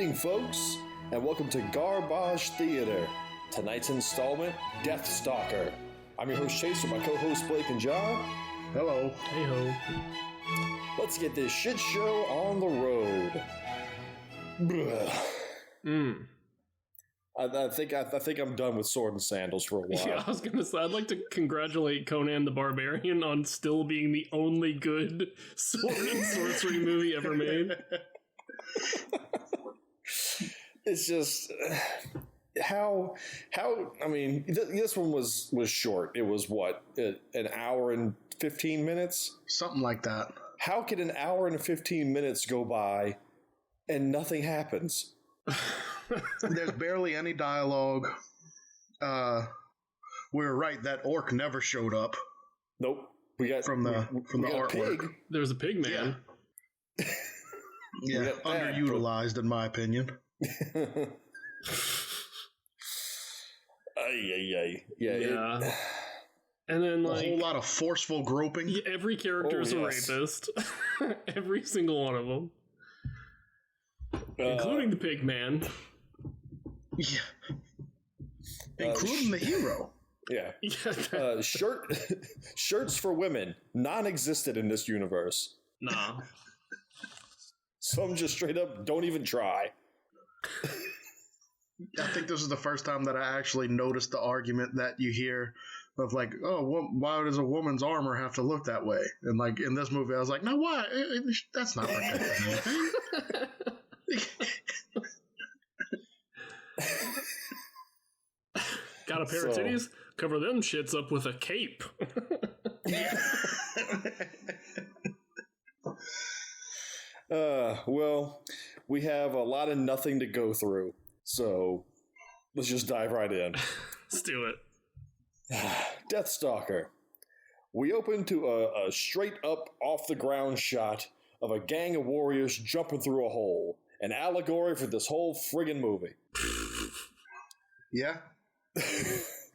evening, folks, and welcome to Garbage Theater. Tonight's installment, Deathstalker. I'm your host, Chase, with my co-hosts, Blake and John. Hello. Hey-ho. Let's get this shit show on the road. I think I'm done with sword and sandals for a while. Yeah, I was gonna say, I'd like to congratulate Conan the Barbarian on still being the only good sword and sorcery movie ever made. It's just how I mean, this one was short. It was what, an hour and 15 minutes, something like that. How could an hour and 15 minutes go by and nothing happens? There's barely any dialogue. We're right, that orc never showed up. Nope. We got from the artwork. Pig. There was a pig man. Yeah, underutilized in my opinion. Yeah. And then a whole lot of forceful groping. Every character is a rapist. Every single one of them. Including the pig man. Yeah. Including the hero. Yeah. Shirts for women, non-existent in this universe. Nah. Some just straight up don't even try. I think this is the first time that I actually noticed the argument that you hear of like, oh, why does a woman's armor have to look that way? And like in this movie, I was like, no, why? That's not protecting anything. Got a pair of titties? Cover them shits up with a cape. Well, we have a lot of nothing to go through, so let's just dive right in. Let's do it. Deathstalker. We open to a straight up off the ground shot of a gang of warriors jumping through a hole. An allegory for this whole friggin' movie. Yeah.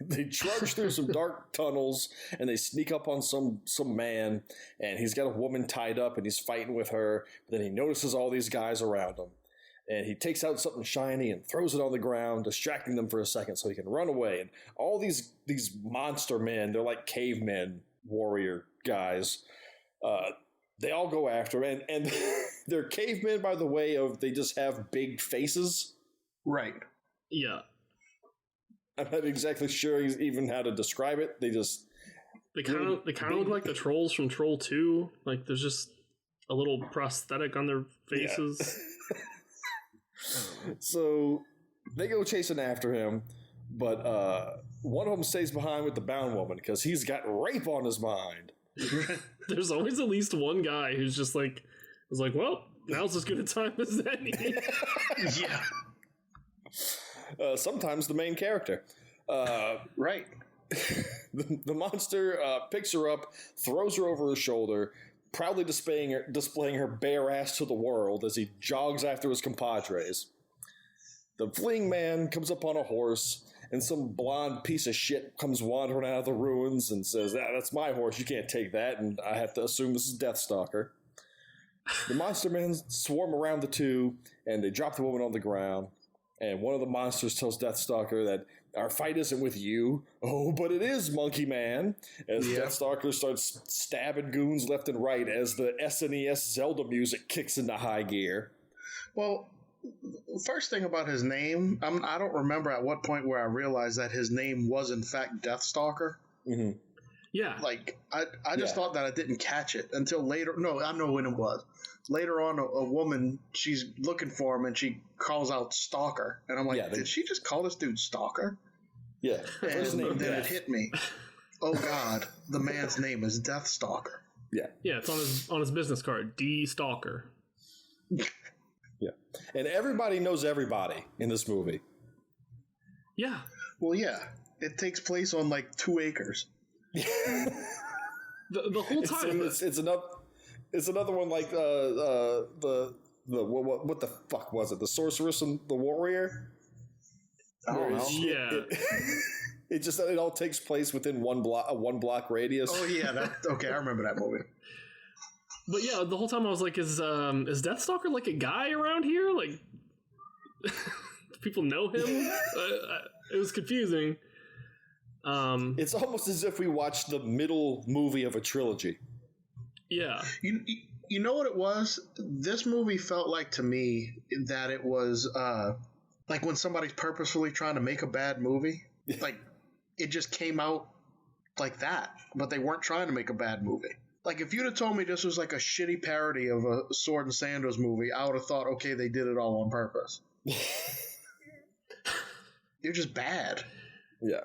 They trudge through some dark tunnels and they sneak up on some man, and he's got a woman tied up and he's fighting with her. But then he notices all these guys around him, and he takes out something shiny and throws it on the ground, distracting them for a second so he can run away. And all these monster men, they're like cavemen, warrior guys. They all go after him, and they're cavemen by the way of they just have big faces. Right. Yeah. I'm not exactly sure even how to describe it. They kind of look like the trolls from Troll 2. Like there's just a little prosthetic on their faces. Yeah. So they go chasing after him, but one of them stays behind with the bound woman because he's got rape on his mind. There's always at least one guy who's just like, well, now's as good a time as any. Yeah. Sometimes the main character. Right. The monster picks her up, throws her over his shoulder, proudly displaying her bare ass to the world as he jogs after his compadres. The fleeing man comes up on a horse, and some blonde piece of shit comes wandering out of the ruins and says, that's my horse, you can't take that, and I have to assume this is Deathstalker. The monster men swarm around the two, and they drop the woman on the ground. And one of the monsters tells Deathstalker that our fight isn't with you. Oh, but it is, Monkey Man. As Deathstalker starts stabbing goons left and right as the SNES Zelda music kicks into high gear. Well, first thing about his name, I don't remember at what point where I realized that his name was in fact Deathstalker. Mm-hmm. Yeah. Like, I just thought that I didn't catch it until later. No, I know when it was. Later on, a woman, she's looking for him, and she calls out Stalker. And I'm like, did she just call this dude Stalker? Yeah. And then it hit me. Oh, God, the man's name is Deathstalker. Yeah. Yeah, it's on his business card, D Stalker. Yeah. And everybody knows everybody in this movie. Yeah. Well, yeah. It takes place on, like, 2 acres. The whole time. It's another one like the what the fuck was it? The sorceress and the warrior. Yeah. It all takes place within one block radius. Oh yeah, okay. I remember that movie. But yeah, the whole time I was like, is Deathstalker like a guy around here? Like, People know him? It was confusing. It's almost as if we watched the middle movie of a trilogy. Yeah. You know what it was? This movie felt like to me that it was like when somebody's purposefully trying to make a bad movie. Like it just came out like that, but they weren't trying to make a bad movie. Like if you'd have told me this was like a shitty parody of a Sword and Sandals movie, I would have thought, okay, they did it all on purpose. You're just bad. Yeah.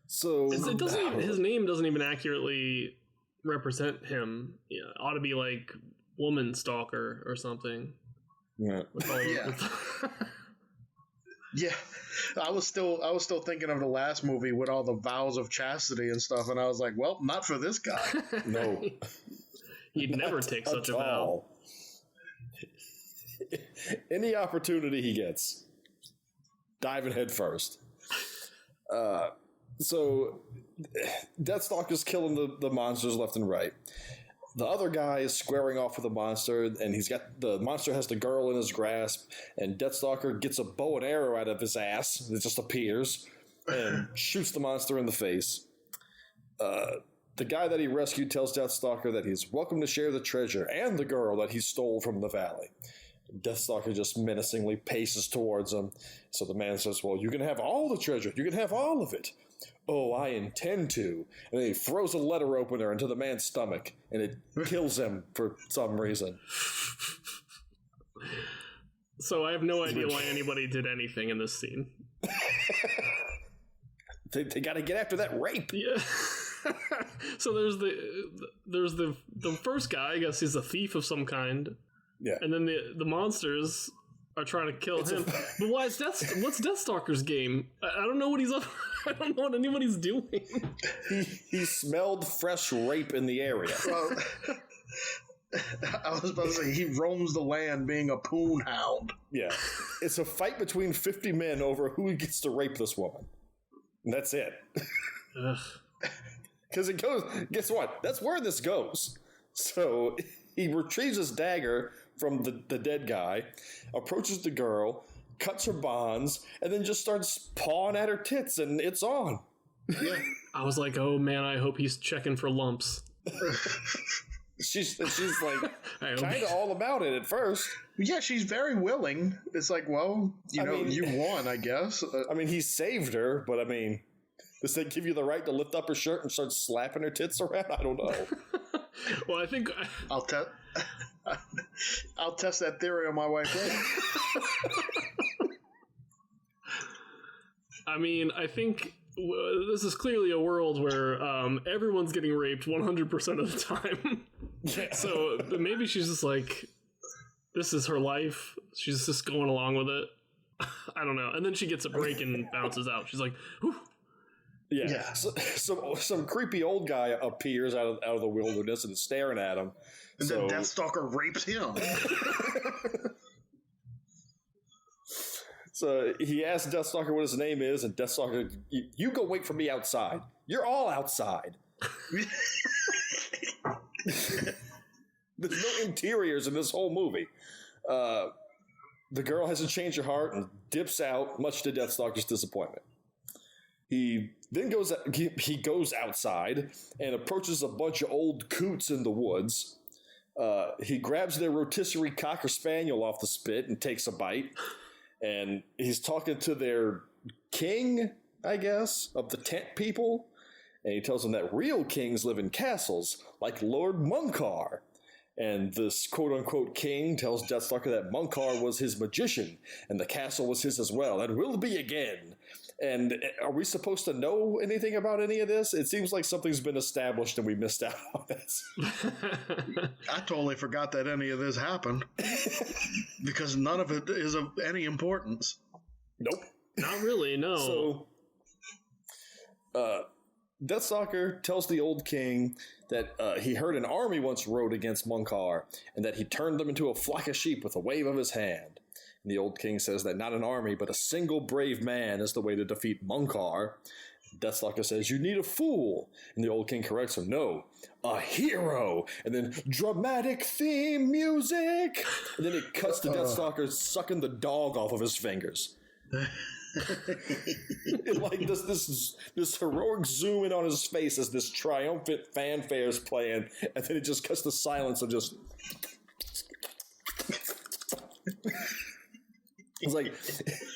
So his name doesn't even accurately represent him. Yeah, ought to be like woman stalker or something. Yeah. Yeah. I was still thinking of the last movie with all the vows of chastity and stuff, and I was like, well, not for this guy. No. He'd never take such a vow. Any opportunity he gets, diving head first. So Deathstalker's killing the monsters left and right. The other guy is squaring off with the monster, and the monster has the girl in his grasp, and Deathstalker gets a bow and arrow out of his ass. It just appears and shoots the monster in the face. The guy that he rescued tells Deathstalker that he's welcome to share the treasure and the girl that he stole from the valley. Deathstalker just menacingly paces towards him. So the man says, well, you can have all the treasure. You can have all of it. Oh, I intend to. And then he throws a letter opener into the man's stomach, and it kills him for some reason. So I have no idea why anybody did anything in this scene. They got to get after that rape. Yeah. So there's the first guy. I guess he's a thief of some kind. Yeah. And then the monsters are trying to kill him. But what's Deathstalker's game? I don't know what he's up. I don't know what anybody's doing. He smelled fresh rape in the area. Well, I was about to say he roams the land being a poon hound. Yeah. It's a fight between 50 men over who gets to rape this woman. And that's it. Because it goes, guess what? That's where this goes. So he retrieves his dagger from the dead guy, approaches the girl, cuts her bonds, and then just starts pawing at her tits, and it's on. Yeah. I was like, oh man, I hope he's checking for lumps. She's like kind of all about it at first. Yeah, she's very willing. It's like, well, you won, I guess. I mean, he saved her, but I mean, does that give you the right to lift up her shirt and start slapping her tits around? I don't know. Well, I think I'll test that theory on my wife later. I mean, I think this is clearly a world where everyone's getting raped 100% of the time. Yeah. So maybe she's just like, this is her life. She's just going along with it. I don't know. And then she gets a break and bounces out. She's like, whew. Yeah. So some creepy old guy appears out of the wilderness and is staring at him. And then Deathstalker rapes him. So he asks Deathstalker what his name is, and Deathstalker, you go wait for me outside. You're all outside. There's no interiors in this whole movie. The girl has to change her heart and dips out, much to Deathstalker's disappointment. He then goes outside and approaches a bunch of old coots in the woods. He grabs their rotisserie cocker spaniel off the spit and takes a bite. And he's talking to their king, I guess, of the tent people. And he tells them that real kings live in castles, like Lord Munkar. And this quote-unquote king tells Deathstalker that Munkar was his magician, and the castle was his as well, and will be again. And are we supposed to know anything about any of this? It seems like something's been established and we missed out on it. I totally forgot that any of this happened. Because none of it is of any importance. Nope. Not really, no. So, Deathstalker tells the old king that he heard an army once rode against Munkar, and that he turned them into a flock of sheep with a wave of his hand. And the old king says that not an army, but a single brave man is the way to defeat Munkar. Deathstalker says, "You need a fool." And the old king corrects him, "No, a hero." And then dramatic theme music. And then it cuts to Deathstalker sucking the dog off of his fingers. Like this heroic zoom in on his face as this triumphant fanfare is playing, and then it just cuts to silence of just. It's like,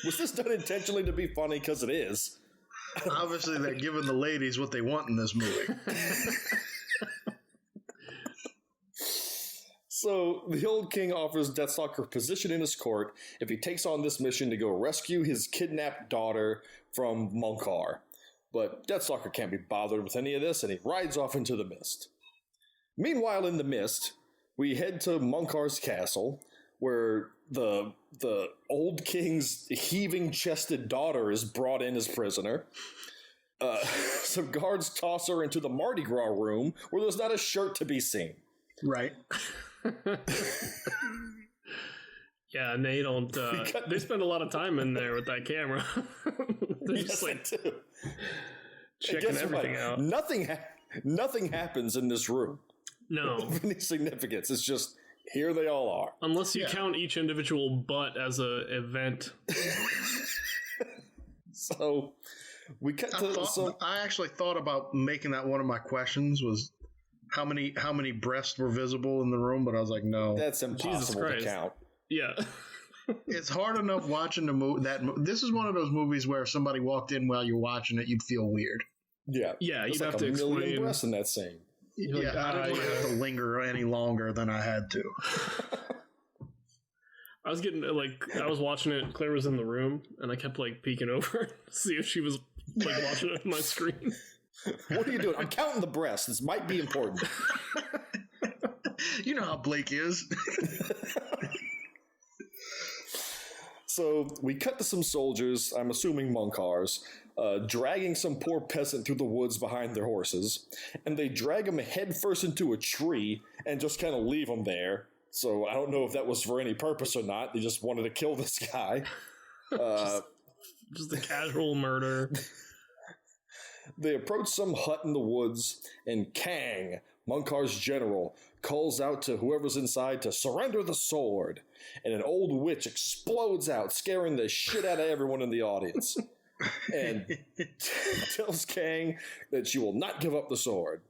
was this done intentionally to be funny? Because it is. Obviously, they're giving the ladies what they want in this movie. So the old king offers Deathstalker position in his court if he takes on this mission to go rescue his kidnapped daughter from Munkar. But Deathstalker can't be bothered with any of this, and he rides off into the mist. Meanwhile, in the mist, we head to Munkar's castle, where the old king's heaving-chested daughter is brought in as prisoner. Some guards toss her into the Mardi Gras room, where there's not a shirt to be seen. Right. Yeah, and they don't. They spend a lot of time in there with that camera. They're Yes, just like they do. checking everything out. Nothing happens in this room. No, Of any significance. It's just here they all are. unless you count each individual butt as a event. So we cut to I actually thought about making that one of my questions was how many breasts were visible in the room, but I was like, no, that's impossible to count. Yeah. it's hard enough watching the movie. This is one of those movies where if somebody walked in while you're watching it, you'd feel weird. Yeah, Yeah, There's you'd like have to a million explain. breasts in that scene. You're like, I didn't want to have to linger any longer than I had to. I was watching it. Claire was in the room, and I kept like peeking over to see if she was like watching it on my screen. What are you doing? I'm counting the breasts. This might be important. You know how Blake is. So we cut to some soldiers, I'm assuming Munkars, dragging some poor peasant through the woods behind their horses, and they drag him headfirst into a tree and just kind of leave him there. So I don't know if that was for any purpose or not. They just wanted to kill this guy. Just a casual murder. They approach some hut in the woods, and Kang, Munkar's general, calls out to whoever's inside to surrender the sword, and an old witch explodes out, scaring the shit out of everyone in the audience, and tells Kang that she will not give up the sword.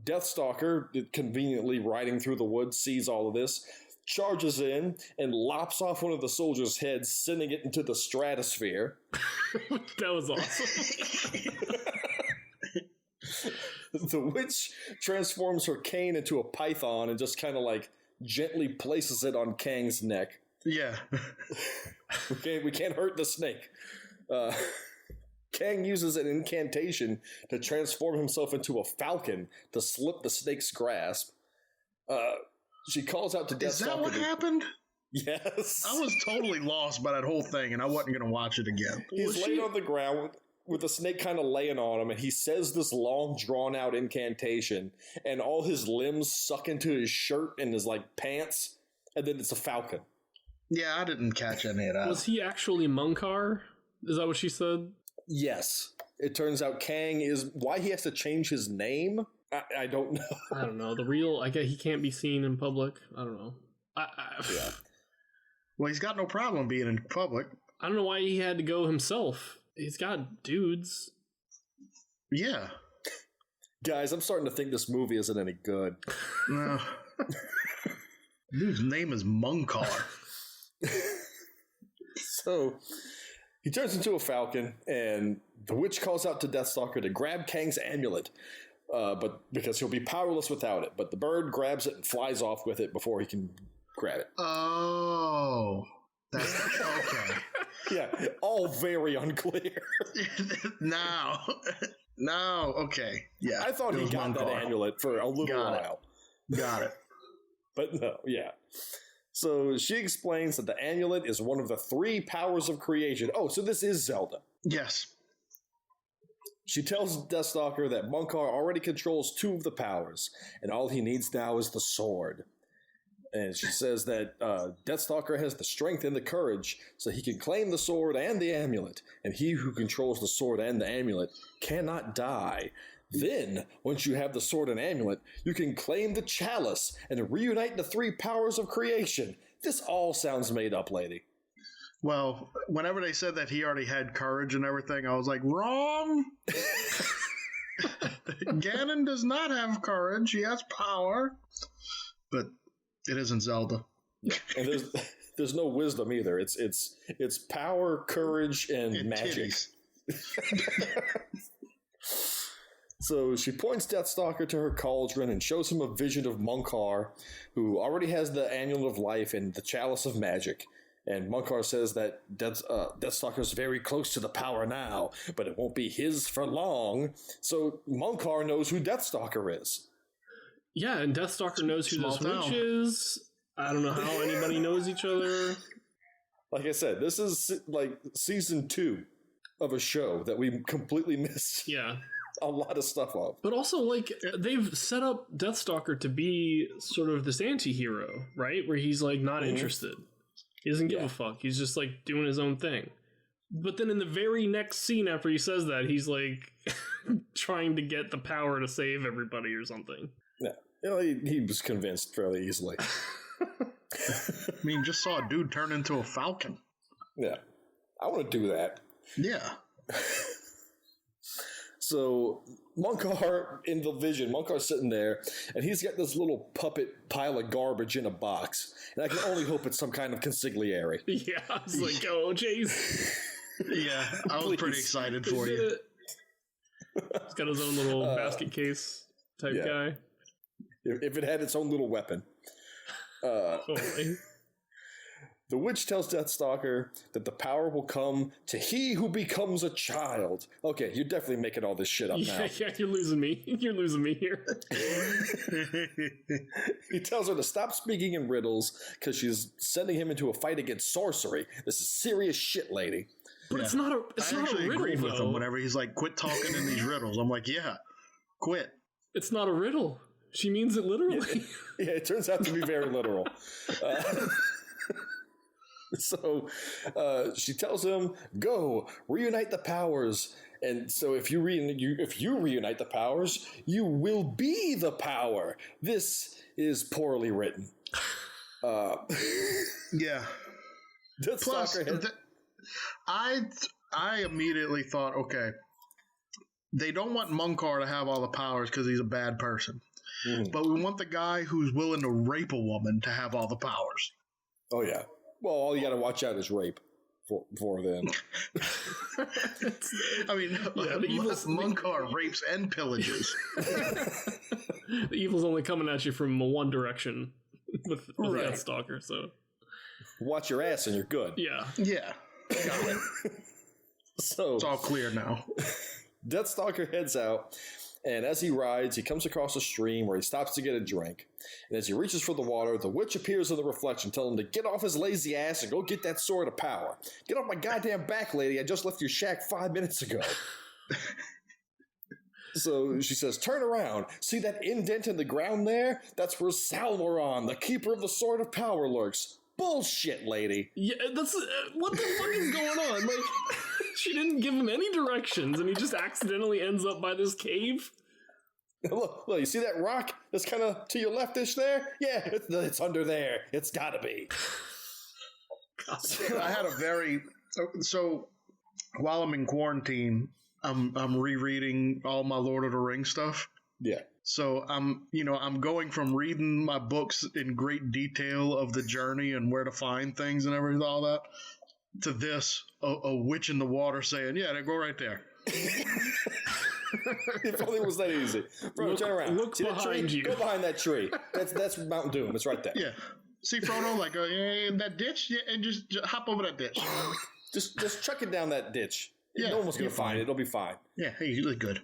Deathstalker, conveniently riding through the woods, sees all of this, charges in, and lops off one of the soldiers' heads, sending it into the stratosphere. That was awesome. The witch transforms her cane into a python and just kind of like gently places it on Kang's neck. Yeah. We can't hurt the snake. Kang uses an incantation to transform himself into a falcon to slip the snake's grasp. She calls out to Deathstalker. Is that what happened? Yes. I was totally lost by that whole thing, and I wasn't going to watch it again. He's laid on the ground with the snake kind of laying on him, and he says this long, drawn-out incantation, and all his limbs suck into his shirt and his, like, pants, and then it's a falcon. Yeah, I didn't catch any of that. Was he actually Munkar? Is that what she said? Yes. It turns out Kang is... Why he has to change his name? I don't know. I don't know. The real... I guess he can't be seen in public. I don't know. Yeah. Well, he's got no problem being in public. I don't know why he had to go himself. He's got dudes. Yeah. Guys, I'm starting to think this movie isn't any good. No. Dude's name is Munkar. So, he turns into a falcon, and the witch calls out to Deathstalker to grab Kang's amulet, but because he'll be powerless without it. But the bird grabs it and flies off with it before he can grab it. Oh. That's okay. Yeah, all very unclear. Now, okay. Yeah. I thought he got that amulet for a little while. Got it. But no, yeah. So she explains that the amulet is one of the 3 powers of creation. Oh, so this is Zelda. Yes. She tells Deathstalker that Munkar already controls 2 of the powers, and all he needs now is the sword. And she says that Deathstalker has the strength and the courage so he can claim the sword and the amulet, and he who controls the sword and the amulet cannot die. Then, once you have the sword and amulet, you can claim the chalice and reunite the three powers of creation. This all sounds made up, lady. Well, whenever they said that he already had courage and everything, I was like, wrong! Ganon does not have courage. He has power. But it isn't Zelda. And there's no wisdom either. It's power, courage, and magic. So she points Deathstalker to her cauldron and shows him a vision of Munkar, who already has the Amulet of Life and the Chalice of Magic. And Munkar says that Deathstalker is very close to the power now, but it won't be his for long. So Munkar knows who Deathstalker is. Yeah, and Deathstalker knows who Small this witch town. is. I don't know how anybody knows each other. Like I said, this is like season 2 of a show that we completely missed. Yeah. A lot of stuff of. But also, like, they've set up Deathstalker to be sort of this anti-hero, right? Where he's, like, not interested. He doesn't give a fuck. He's just, like, doing his own thing. But then in the very next scene after he says that, he's, like, trying to get the power to save everybody or something. Yeah. You know, he was convinced fairly easily. I mean, just saw a dude turn into a falcon. Yeah. I want to do that. Yeah. So Munkar, in the vision, Munkar's sitting there, and he's got this little puppet pile of garbage in a box. And I can only hope it's some kind of consigliere. Yeah, I was like, oh, jeez. Yeah, I was pretty excited for you. He's got his own little basket case type guy. If it had its own little weapon. Totally. The witch tells Deathstalker that the power will come to he who becomes a child. Okay, you're definitely making all this shit up now. Yeah, you're losing me. You're losing me here. He tells her to stop speaking in riddles because she's sending him into a fight against sorcery. This is serious shit, lady. But it's not a I not a actually riddle, agreed with though. him whenever he's like, quit talking in these riddles. I'm like, yeah, quit. It's not a riddle. She means it literally. Yeah, it turns out to be very literal. So she tells him, "Go reunite the powers." And so if you reunite the powers, you will be the power. This is poorly written. Yeah. Plus, I immediately thought, okay, they don't want Munkar to have all the powers because he's a bad person. But we want the guy who's willing to rape a woman to have all the powers. Oh, yeah. Well, all you got to watch out is rape for them. I mean, Munkar rapes and pillages. The evil's only coming at you from one direction with Deathstalker, so. Watch your ass and you're good. Yeah. Yeah. Got it. So it's all clear now. Deathstalker heads out, and as he rides, he comes across a stream where he stops to get a drink. And as he reaches for the water, the witch appears in the reflection, telling him to get off his lazy ass and go get that sword of power. Get off my goddamn back, lady. I just left your shack 5 minutes ago. So she says, turn around. See that indent in the ground there? That's where Salmoron, the keeper of the sword of power, lurks. Bullshit, lady. Yeah, that's what the fuck is going on? Like, she didn't give him any directions, and he just accidentally ends up by this cave. Look, you see that rock that's kind of to your leftish there? Yeah, it's under there. It's gotta be. I had a very so while I'm in quarantine, I'm rereading all my Lord of the Rings stuff. Yeah. So I'm going from reading my books in great detail of the journey and where to find things and everything, all that, to this a witch in the water saying, "Yeah, they go right there." If only it was that easy. Bro, turn around. Look see behind that tree? you. Go behind that tree. That's Mountain Doom. It's right there. Yeah. See Frodo, like in that ditch, yeah, and just hop over that ditch. Just chuck it down that ditch. Yeah, no one's gonna find it. It'll be fine. Yeah, hey, you look good.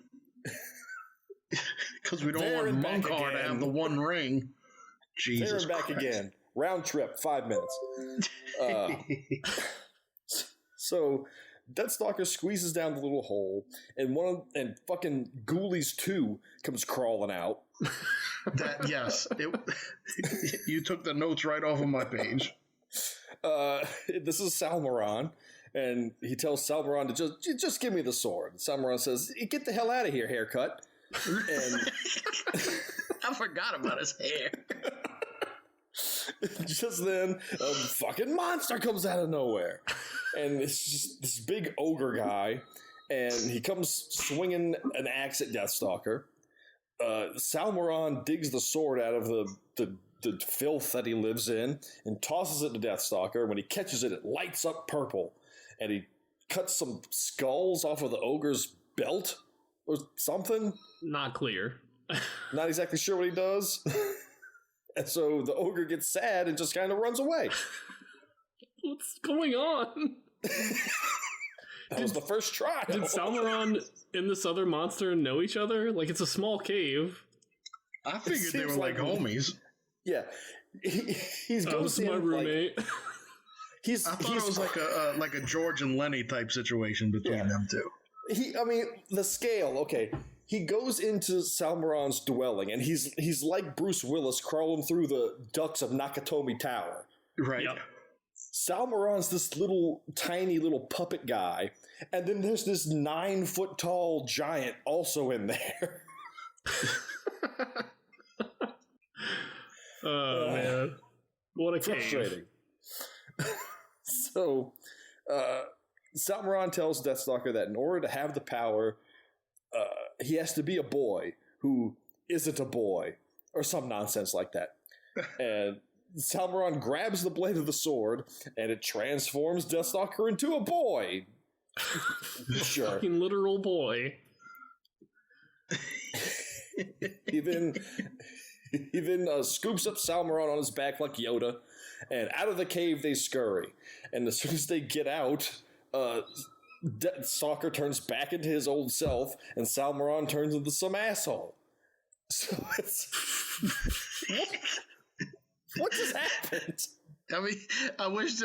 Because we don't There and want back Munkar to again. have the one ring. Jesus There and back Christ. again. Round trip, 5 minutes. So Deathstalker squeezes down the little hole, and fucking Ghoulies 2 comes crawling out. That yes, you took the notes right off of my page. This is Salmaron, and he tells Salmaron to just give me the sword. And Salmaron says, "Get the hell out of here, haircut." And I forgot about his hair. just then, a fucking monster comes out of nowhere, and it's just this big ogre guy, and he comes swinging an axe at Deathstalker. Salmaron digs the sword out of the filth that he lives in and tosses it to Deathstalker. When he catches it, it lights up purple, and he cuts some skulls off of the ogre's belt or something. Not clear. Not exactly sure what he does. And so the ogre gets sad and just kind of runs away. What's going on? That was the first try. Did Salmaron and this other monster know each other? Like, it's a small cave. I figured they were like homies. Yeah. He's This is my roommate. I thought it was like a George and Lenny type situation between them two. The scale, okay. He goes into Salmaron's dwelling, and he's like Bruce Willis crawling through the ducts of Nakatomi Tower. Right. Yep. Salmaron's this tiny little puppet guy, and then there's this 9-foot tall giant also in there. Oh, man. What a frustrating. So, Salmaron tells Deathstalker that in order to have the power, he has to be a boy who isn't a boy, or some nonsense like that. And Salmaron grabs the blade of the sword, and it transforms Deathstalker into a boy. Sure. Fucking literal boy. He then scoops up Salmaron on his back like Yoda, and out of the cave they scurry. And as soon as they get out, Deathstalker turns back into his old self, and Salmaron turns into some asshole. So it's... What just happened? I mean, I wish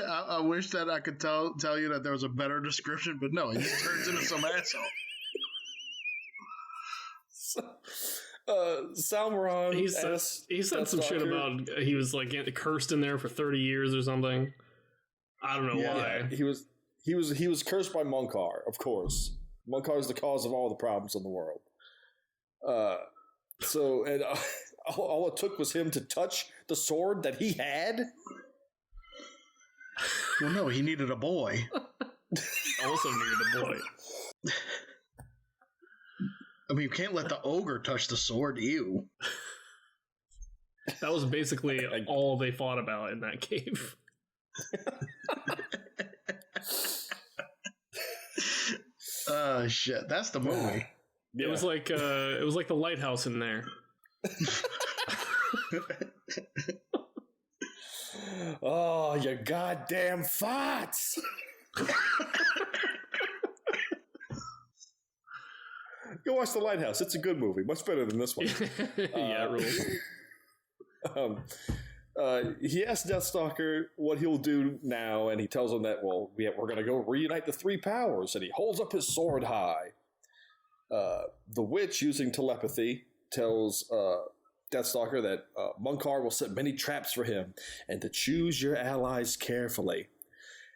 that I could tell you that there was a better description, but no, he just turns into some asshole. Salmaron, he said some shit about he was like cursed in there for 30 years or something. I don't know why. Yeah, he was cursed by Munkar, of course. Munkar is the cause of all the problems in the world. All it took was him to touch the sword that he had. Well, no, he needed a boy. Also needed a boy. I mean, you can't let the ogre touch the sword, ew. That was basically all they fought about in that cave. Shit, that's the movie. Yeah. It was like the lighthouse in there. Oh, you goddamn farts! Go watch The Lighthouse. It's a good movie. Much better than this one. Yeah, it rules. He asks Deathstalker what he'll do now, and he tells him that, we're going to go reunite the three powers, and he holds up his sword high. The witch, using telepathy, tells Deathstalker that Munkar will set many traps for him, and to choose your allies carefully.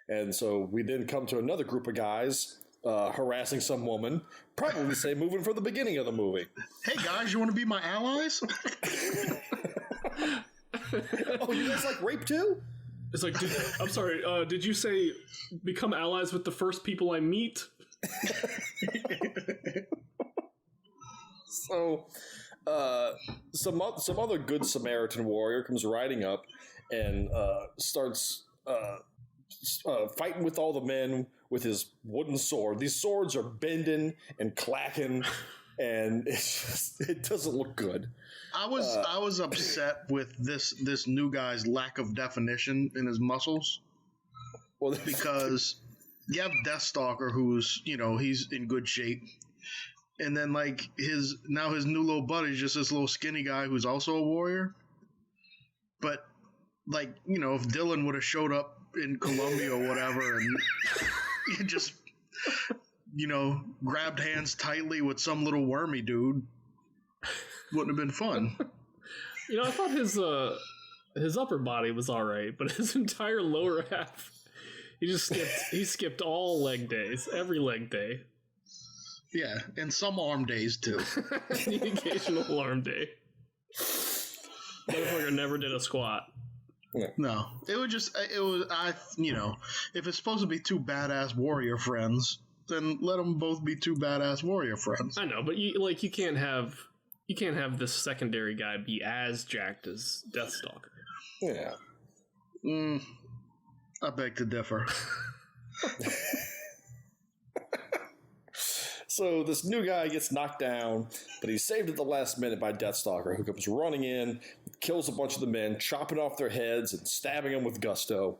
And so we then come to another group of guys harassing some woman, probably the same movement from the beginning of the movie. Hey guys, you want to be my allies? Oh, you guys like rape too? It's like, I'm sorry, did you say become allies with the first people I meet? So, some other good Samaritan warrior comes riding up and starts fighting with all the men with his wooden sword. These swords are bending and clacking, and it doesn't look good. I was upset with this new guy's lack of definition in his muscles. Well, because you have Deathstalker, who's he's in good shape, and then like his new little buddy is just this little skinny guy who's also a warrior. But like if Dylan would have showed up in Colombia or whatever and just grabbed hands tightly with some little wormy dude, wouldn't have been fun. You know, I thought his upper body was all right, but his entire lower half, he skipped all leg days, every leg day. Yeah, and some arm days too. The occasional arm day. Motherfucker never did a squat. No, it was if it's supposed to be two badass warrior friends, then let them both be two badass warrior friends. I know, but you can't have this secondary guy be as jacked as Deathstalker. Yeah. I beg to differ. So this new guy gets knocked down, but he's saved at the last minute by Deathstalker, who comes running in, kills a bunch of the men, chopping off their heads and stabbing them with gusto.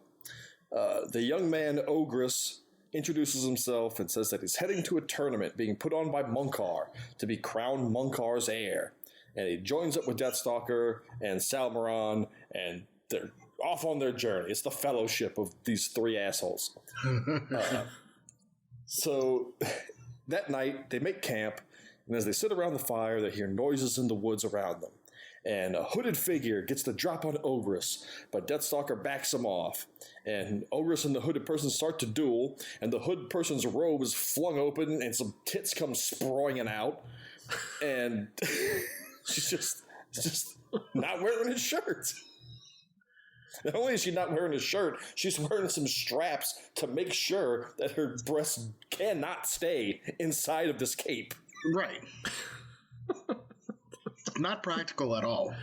The young man, Ogress, introduces himself and says that he's heading to a tournament being put on by Munkar to be crowned Munkar's heir. And he joins up with Deathstalker and Salmaran, and they're off on their journey. It's the fellowship of these three assholes. So that night, they make camp, and as they sit around the fire, they hear noises in the woods around them. And a hooded figure gets the drop on Ogress, but Deathstalker backs him off. And Ogress and the hooded person start to duel, and the hooded person's robe is flung open, and some tits come sprawling out. And she's just not wearing his shirt. Not only is she not wearing his shirt, she's wearing some straps to make sure that her breasts cannot stay inside of this cape. Right. Not practical at all.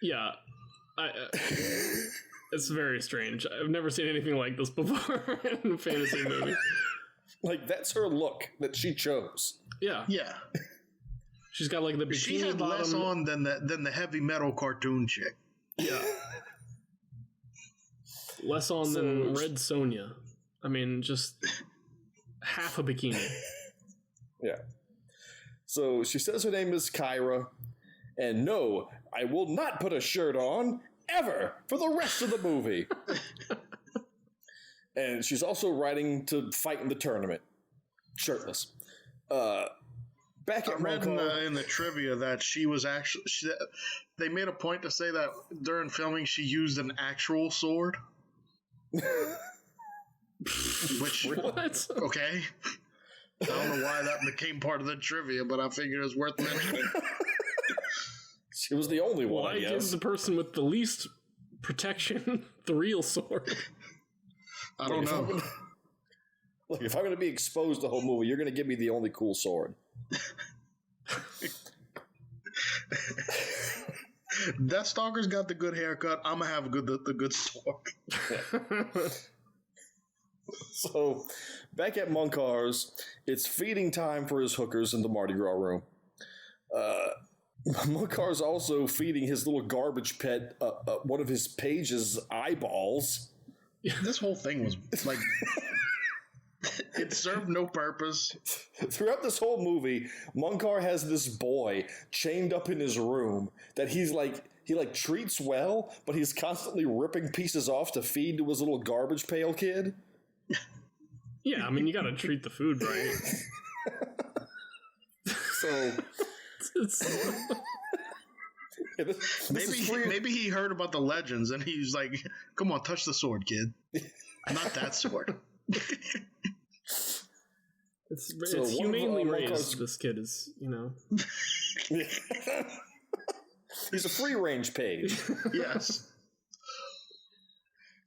Yeah. It's very strange. I've never seen anything like this before in a fantasy movie. Like, that's her look that she chose. Yeah. Yeah. She's got like the bikini She had bottom. less on than the heavy metal cartoon chick. Yeah. Less on than Red Sonja. I mean, just half a bikini. Yeah. So she says her name is Kyra, and no, I will not put a shirt on ever for the rest of the movie. And she's also riding to fight in the tournament, shirtless. Back at I read in the trivia that she was actually. They made a point to say that during filming she used an actual sword. Which what? Okay, I don't know why that became part of the trivia, but I figured it's worth mentioning. She was the only one. Why give the person with the least protection the real sword? I don't know. Look, if I'm going to be exposed the whole movie, you're going to give me the only cool sword. Deathstalker's got the good haircut. I'm gonna have the good sword. Yeah. So, back at Munkar's, it's feeding time for his hookers in the Mardi Gras room. Munkar's also feeding his little garbage pet one of his page's eyeballs. This whole thing was like... It served no purpose. Throughout this whole movie, Munkar has this boy chained up in his room that he treats well, but he's constantly ripping pieces off to feed to his little garbage pail kid. Yeah, I mean, you gotta treat the food right. So... Maybe he heard about the legends and he was like, come on, touch the sword, kid. Not that sword. It's humanely raised. This kid is, He's a free-range page. Yes.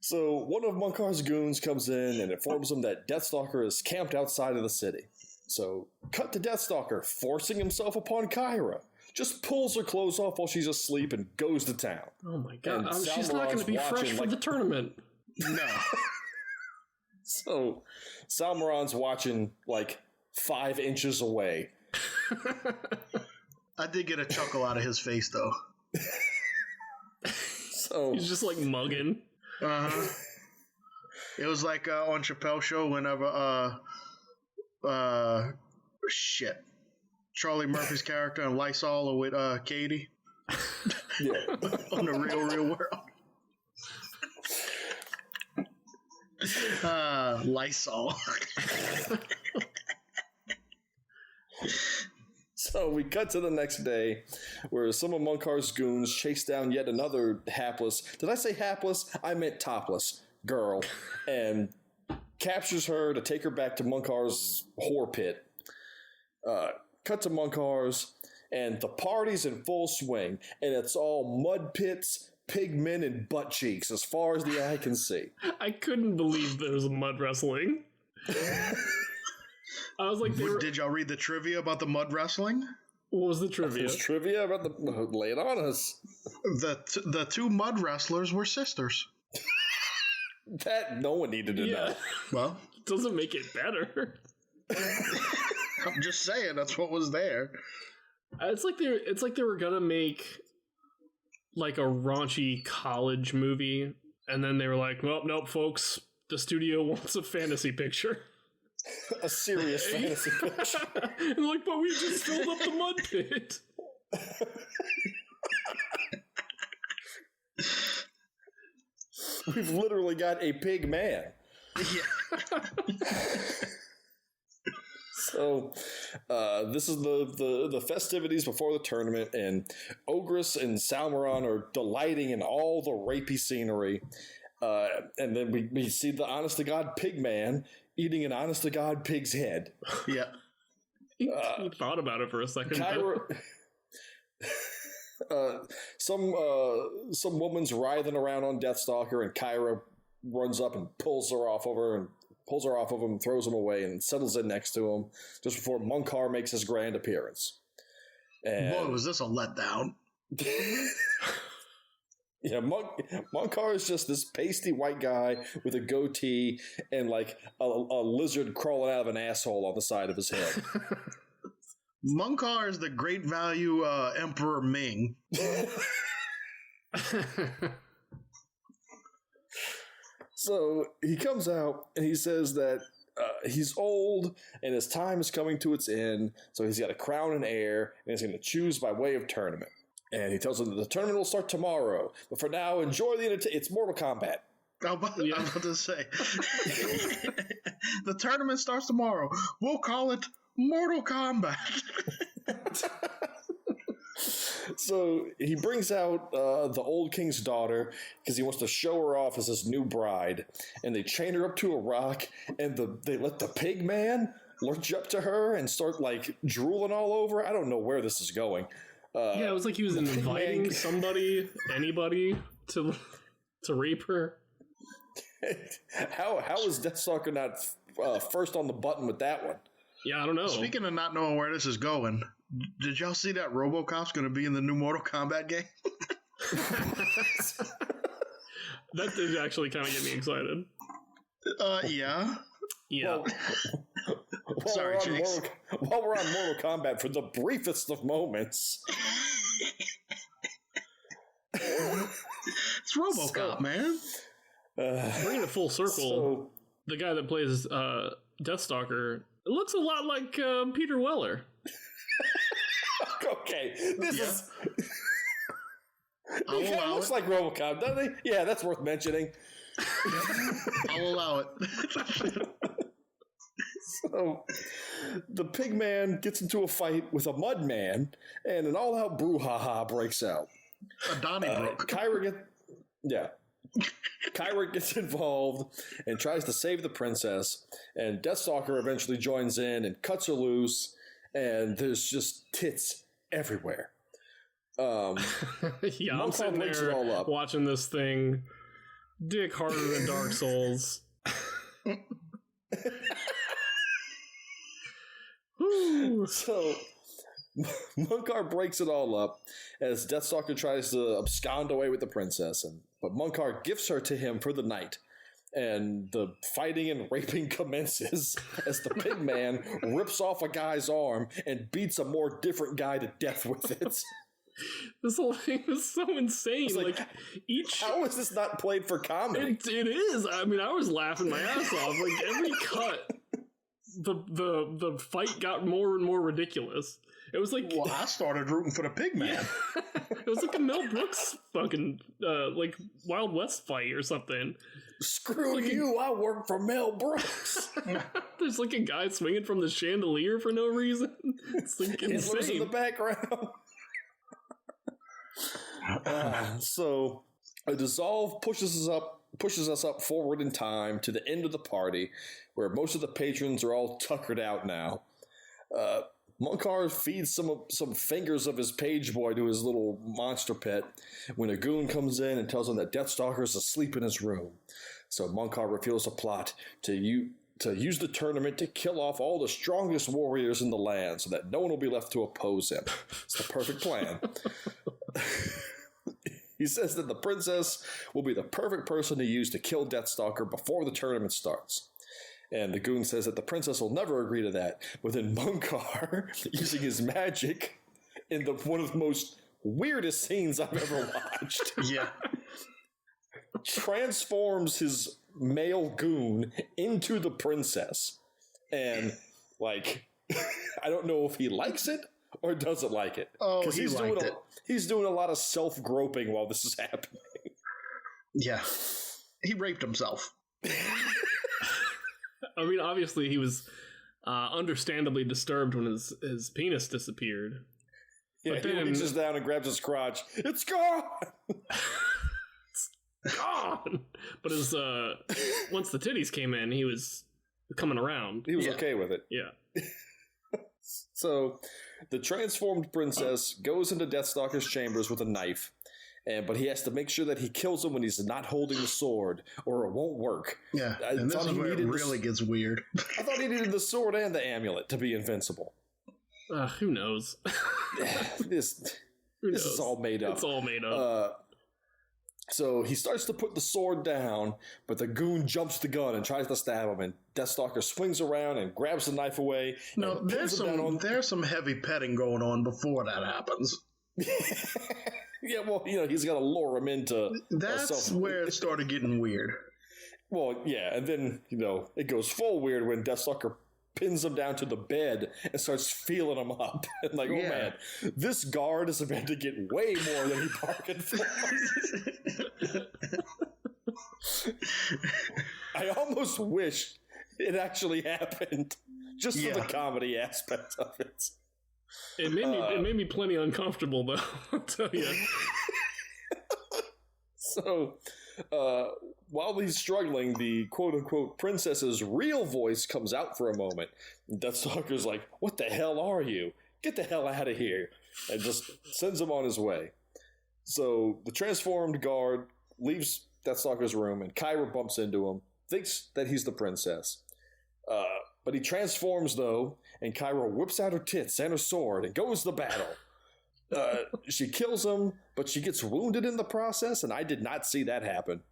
So one of Munkar's goons comes in and informs him that Deathstalker is camped outside of the city. So cut to Deathstalker forcing himself upon Kyra. Just pulls her clothes off while she's asleep and goes to town. Oh my god, she's not going to be fresh for the tournament. No. So Salmaran's watching 5 inches away. I did get a chuckle out of his face, though. So he's just mugging. Uh-huh. It was like on Chappelle's show whenever Charlie Murphy's character in Lysol with Katie. Yeah. On the real world. So So we cut to the next day where some of Munkar's goons chase down yet another hapless, did I say hapless? I meant topless girl, and captures her to take her back to Munkar's whore pit. Cut to Munkar's, and the party's in full swing, and it's all mud pits, pigmen, and butt cheeks as far as the eye can see. I couldn't believe there was mud wrestling. I was like, did y'all read the trivia about the mud wrestling? What was the trivia? There's trivia about the... Lay it on us. The two mud wrestlers were sisters. That no one needed to know. Well, it doesn't make it better. I'm just saying that's what was there. It's like they were gonna make like a raunchy college movie, and then they were like, "Well, nope, folks, the studio wants a fantasy picture." A serious fantasy picture. And like, but we just filled up the mud pit. We've literally got a pig man. Yeah. So, this is the festivities before the tournament, and Ogress and Salmaron are delighting in all the rapey scenery. And then we see the honest-to-God pig man eating an honest-to-God pig's head. Yeah. He thought about it for a second. Kyra, some woman's writhing around on Deathstalker, and Kyra runs up and pulls her off of him, throws him away, and settles in next to him just before Munkar makes his grand appearance. And boy, was this a letdown. Yeah, Munkar is just this pasty white guy with a goatee and like a lizard crawling out of an asshole on the side of his head. Munkar is the great value Emperor Ming. So he comes out and he says that he's old and his time is coming to its end. So he's got a crown and heir, and he's going to choose by way of tournament. And he tells them that the tournament will start tomorrow. But for now, enjoy the entertainment. It's Mortal Kombat. I'm about to say. The tournament starts tomorrow. We'll call it Mortal Kombat. So he brings out the old king's daughter because he wants to show her off as his new bride. And they chain her up to a rock, and they let the pig man lurch up to her and start like drooling all over. I don't know where this is going. Yeah, it was like he was inviting anybody to rape her. How is Deathstalker not first on the button with that one? Yeah, I don't know. Speaking of not knowing where this is going, did y'all see that RoboCop's going to be in the new Mortal Kombat game? That did actually kind of get me excited. Yeah. Yeah. Sorry, Chase. While we're on Mortal Kombat, for the briefest of moments. It's RoboCop, man. Bringing it full circle, the guy that plays Deathstalker looks a lot like Peter Weller. Okay, this is... I'll He kind of looks like RoboCop, doesn't he? Yeah, that's worth mentioning. I'll allow it. So, the pig man gets into a fight with a mud man, and an all-out brouhaha breaks out. A Donnybrook. Kyra gets involved and tries to save the princess, and Deathstalker eventually joins in and cuts her loose, and there's just tits everywhere. Yeah, I'm sitting there watching this thing, dick harder than Dark Souls. So, Munkar breaks it all up as Deathstalker tries to abscond away with the princess, but Munkar gifts her to him for the night, and the fighting and raping commences as the pig man rips off a guy's arm and beats a more different guy to death with it. This whole thing was so insane. Like how is this not played for comedy? It is. I mean, I was laughing my ass off. Like every cut, the fight got more and more ridiculous. It was like, well, I started rooting for the pig man. it was like a Mel Brooks fucking like Wild West fight or something. Screw you! I work for Mel Brooks. There's like a guy swinging from the chandelier for no reason. It's like Hitler's in the insane. background. So a dissolve pushes us up forward in time to the end of the party, where most of the patrons are all tuckered out now. Munkar feeds some fingers of his page boy to his little monster pet when a goon comes in and tells him that Deathstalker is asleep in his room. So Munkar reveals a plot to use the tournament to kill off all the strongest warriors in the land so that no one will be left to oppose him. It's the perfect plan. He says that the princess will be the perfect person to use to kill Deathstalker before the tournament starts. And the goon says that the princess will never agree to that. But then Munkar, using his magic in one of the most weirdest scenes I've ever watched, Yeah. transforms his male goon into the princess. And, like, I don't know if he likes it or doesn't like it. Oh, he liked it. He's doing a lot of self-groping while this is happening. Yeah. He raped himself. I mean, obviously he was understandably disturbed when his penis disappeared. Yeah, But he then- reaches down and grabs his crotch. It's gone! Gone. But as once the titties came in, he was coming around. He was okay with it. Yeah. So, the transformed princess goes into Deathstalker's chambers with a knife, but he has to make sure that he kills him when he's not holding the sword, or it won't work. Yeah, I and this thought is he where it needed really gets weird. I thought he needed the sword and the amulet to be invincible. Who knows? This Who knows? is all made up. It's all made up. So he starts to put the sword down, but the goon jumps the gun and tries to stab him, and Deathstalker swings around and grabs the knife away. No, and pins him down on... there's some heavy petting going on before that happens. Yeah, well, he's got to lure him into... That's where it started getting weird. Well, yeah, and then, it goes full weird when Deathstalker pins him down to the bed and starts feeling him up. And like, oh man, this guard is about to get way more than he bargained for. I almost wish it actually happened, just for the comedy aspect of it. It made me plenty uncomfortable, though. I'll tell you. So, while he's struggling, the quote-unquote princess's real voice comes out for a moment. And Deathstalker's like, what the hell are you? Get the hell out of here. And just sends him on his way. So, the transformed guard leaves Deathstalker's room, and Kyra bumps into him, thinks that he's the princess. But he transforms, though, and Kyra whips out her tits and her sword and goes to battle. She kills him, but she gets wounded in the process, and I did not see that happen.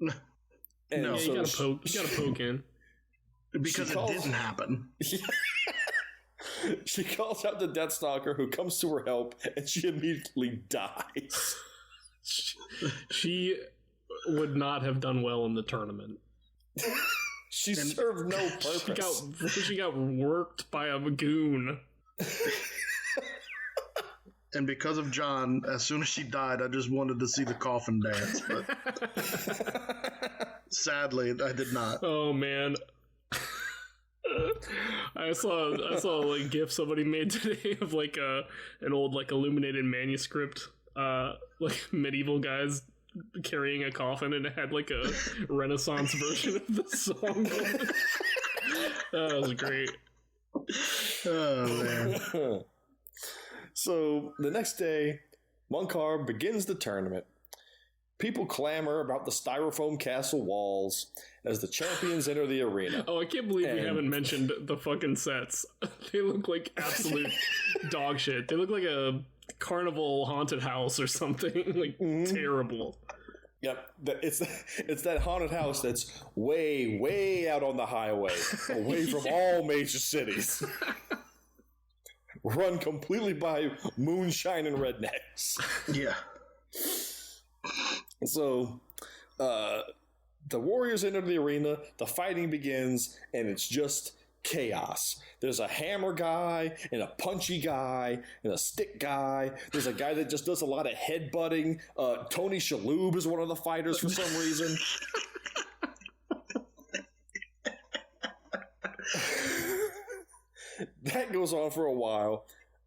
And No, you gotta poke in. Because it didn't happen. She calls out the Deathstalker, who comes to her help, and she immediately dies. She would not have done well in the tournament. She served no purpose. She got worked by a goon. And because of John, as soon as she died, I just wanted to see the coffin dance. But sadly, I did not. Oh man. I saw like GIF somebody made today of like an old like illuminated manuscript, like medieval guys carrying a coffin, and it had like a Renaissance version of the song. That was great. Oh man. So the next day, Munkar begins the tournament. People clamor about the styrofoam castle walls as the champions enter the arena. Oh, I can't believe we haven't mentioned the fucking sets. They look like absolute dog shit. They look like a carnival haunted house or something. Like, terrible. Yep, it's that haunted house that's way, way out on the highway, away from all major cities. Run completely by moonshine and rednecks. Yeah. So, the warriors enter the arena, the fighting begins, and it's just chaos. There's a hammer guy and a punchy guy and a stick guy. There's a guy that just does a lot of headbutting. Tony Shalhoub is one of the fighters for some reason. That goes on for a while.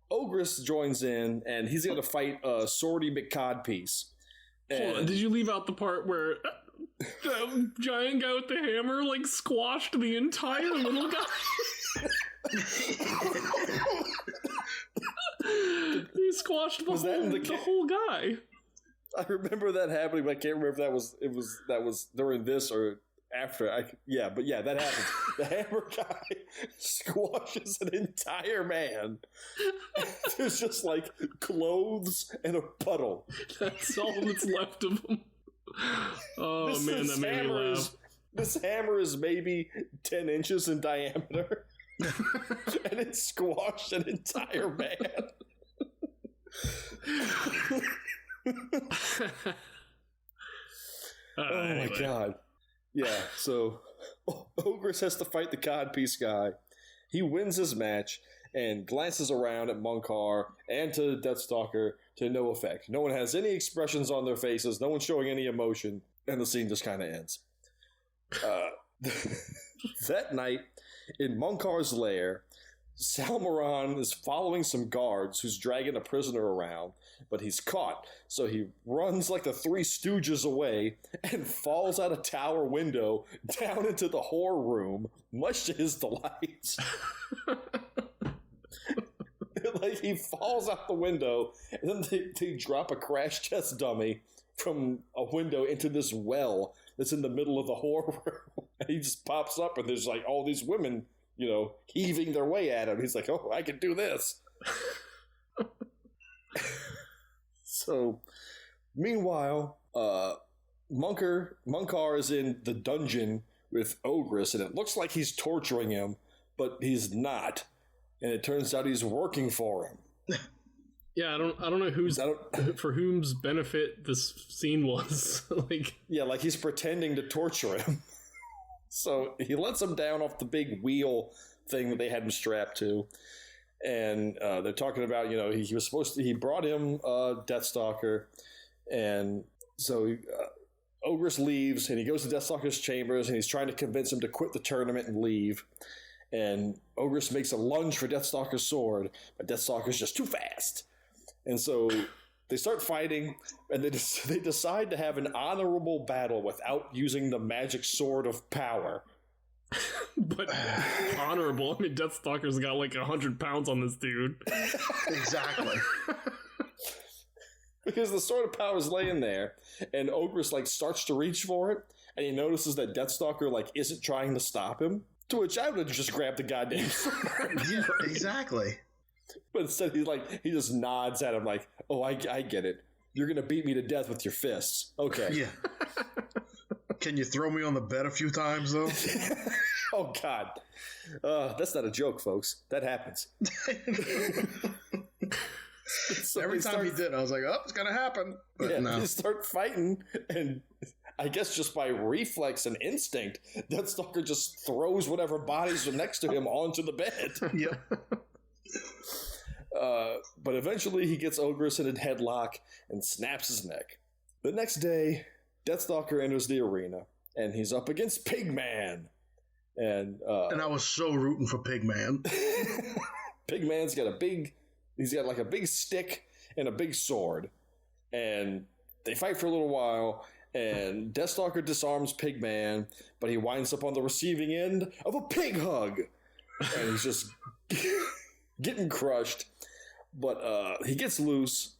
Ogress joins in, and he's going to fight Swordy McCodpiece. Hold on, did you leave out the part where the giant guy with the hammer like squashed the entire little guy? He squashed the whole guy. I remember that happening, but I can't remember if that was during this or after. That happens. The hammer guy squashes an entire man. There's just like clothes and a puddle. That's all that's left of him. Oh man, that made me laugh. This hammer is maybe 10 inches in diameter. And it squashed an entire man. Anyway. My god. Yeah, so Ogress has to fight the codpiece guy. He wins his match and glances around at Munkar and to Deathstalker to no effect. No one has any expressions on their faces. No one's showing any emotion. And the scene just kind of ends. That night, in Munkar's lair, Salmaron is following some guards who's dragging a prisoner around, but he's caught, so he runs like the Three Stooges away and falls out a tower window down into the whore room, much to his delight. Like, he falls out the window, and then they drop a crash test dummy from a window into this well that's in the middle of the whore room. And he just pops up, and there's like all these women, you know, heaving their way at him. He's like, oh, I can do this. So, meanwhile, Munkar is in the dungeon with Ogress, and it looks like he's torturing him, but he's not. And it turns out he's working for him. Yeah, I don't know for whom's benefit this scene was. Like he's pretending to torture him. So he lets him down off the big wheel thing that they had him strapped to. And they're talking about, you know, he brought him Deathstalker. And so Ogress leaves, and he goes to Deathstalker's chambers, and he's trying to convince him to quit the tournament and leave. And Ogress makes a lunge for Deathstalker's sword, but Deathstalker's just too fast. And so they start fighting, and they decide to have an honorable battle without using the magic sword of power. But honorable. I mean, Deathstalker's got like 100 pounds on this dude. Exactly. Because the sword of power is laying there, and Ogress like starts to reach for it, and he notices that Deathstalker like isn't trying to stop him. To which I would have just grabbed the goddamn sword. Yeah, exactly. But instead, he just nods at him like, "Oh, I get it. You're gonna beat me to death with your fists. Okay." Yeah. Can you throw me on the bed a few times though? Oh God, that's not a joke, folks. That happens. So every time he did, I was like, "Oh, it's gonna happen." But yeah, no. You start fighting, and I guess just by reflex and instinct, Deathstalker just throws whatever bodies are next to him onto the bed. Yep. But eventually he gets Ogress in a headlock and snaps his neck. The next day, Deathstalker enters the arena, and he's up against Pigman. And I was so rooting for Pigman. Pigman's got a big stick and a big sword. And they fight for a little while, and Deathstalker disarms Pigman, but he winds up on the receiving end of a pig hug. And he's just getting crushed. But he gets loose,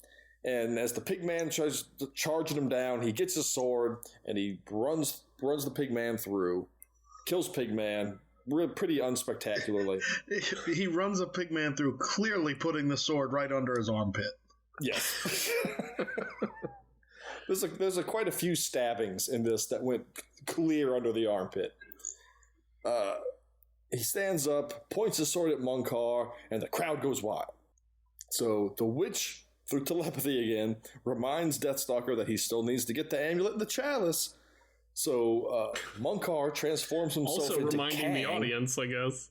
and as the Pigman tries charging him down, he gets his sword, and he runs the Pigman through, kills Pigman pretty unspectacularly. He runs a Pigman through, clearly putting the sword right under his armpit. Yes. There's quite a few stabbings in this that went clear under the armpit. He stands up, points his sword at Munkar, and the crowd goes wild. So the witch, through telepathy again, reminds Deathstalker that he still needs to get the amulet and the chalice. So Munkar transforms himself also into reminding Kang. the audience, I guess.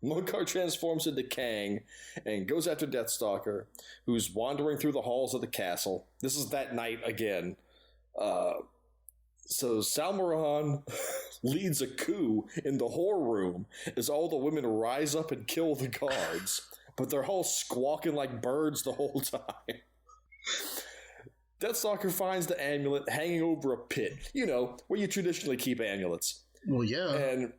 Munkar transforms into Kang and goes after Deathstalker, who's wandering through the halls of the castle. This is that night again. So Salmaran leads a coup in the whore room as all the women rise up and kill the guards, but they're all squawking like birds the whole time. Deathstalker finds the amulet hanging over a pit, where you traditionally keep amulets. Well, yeah. And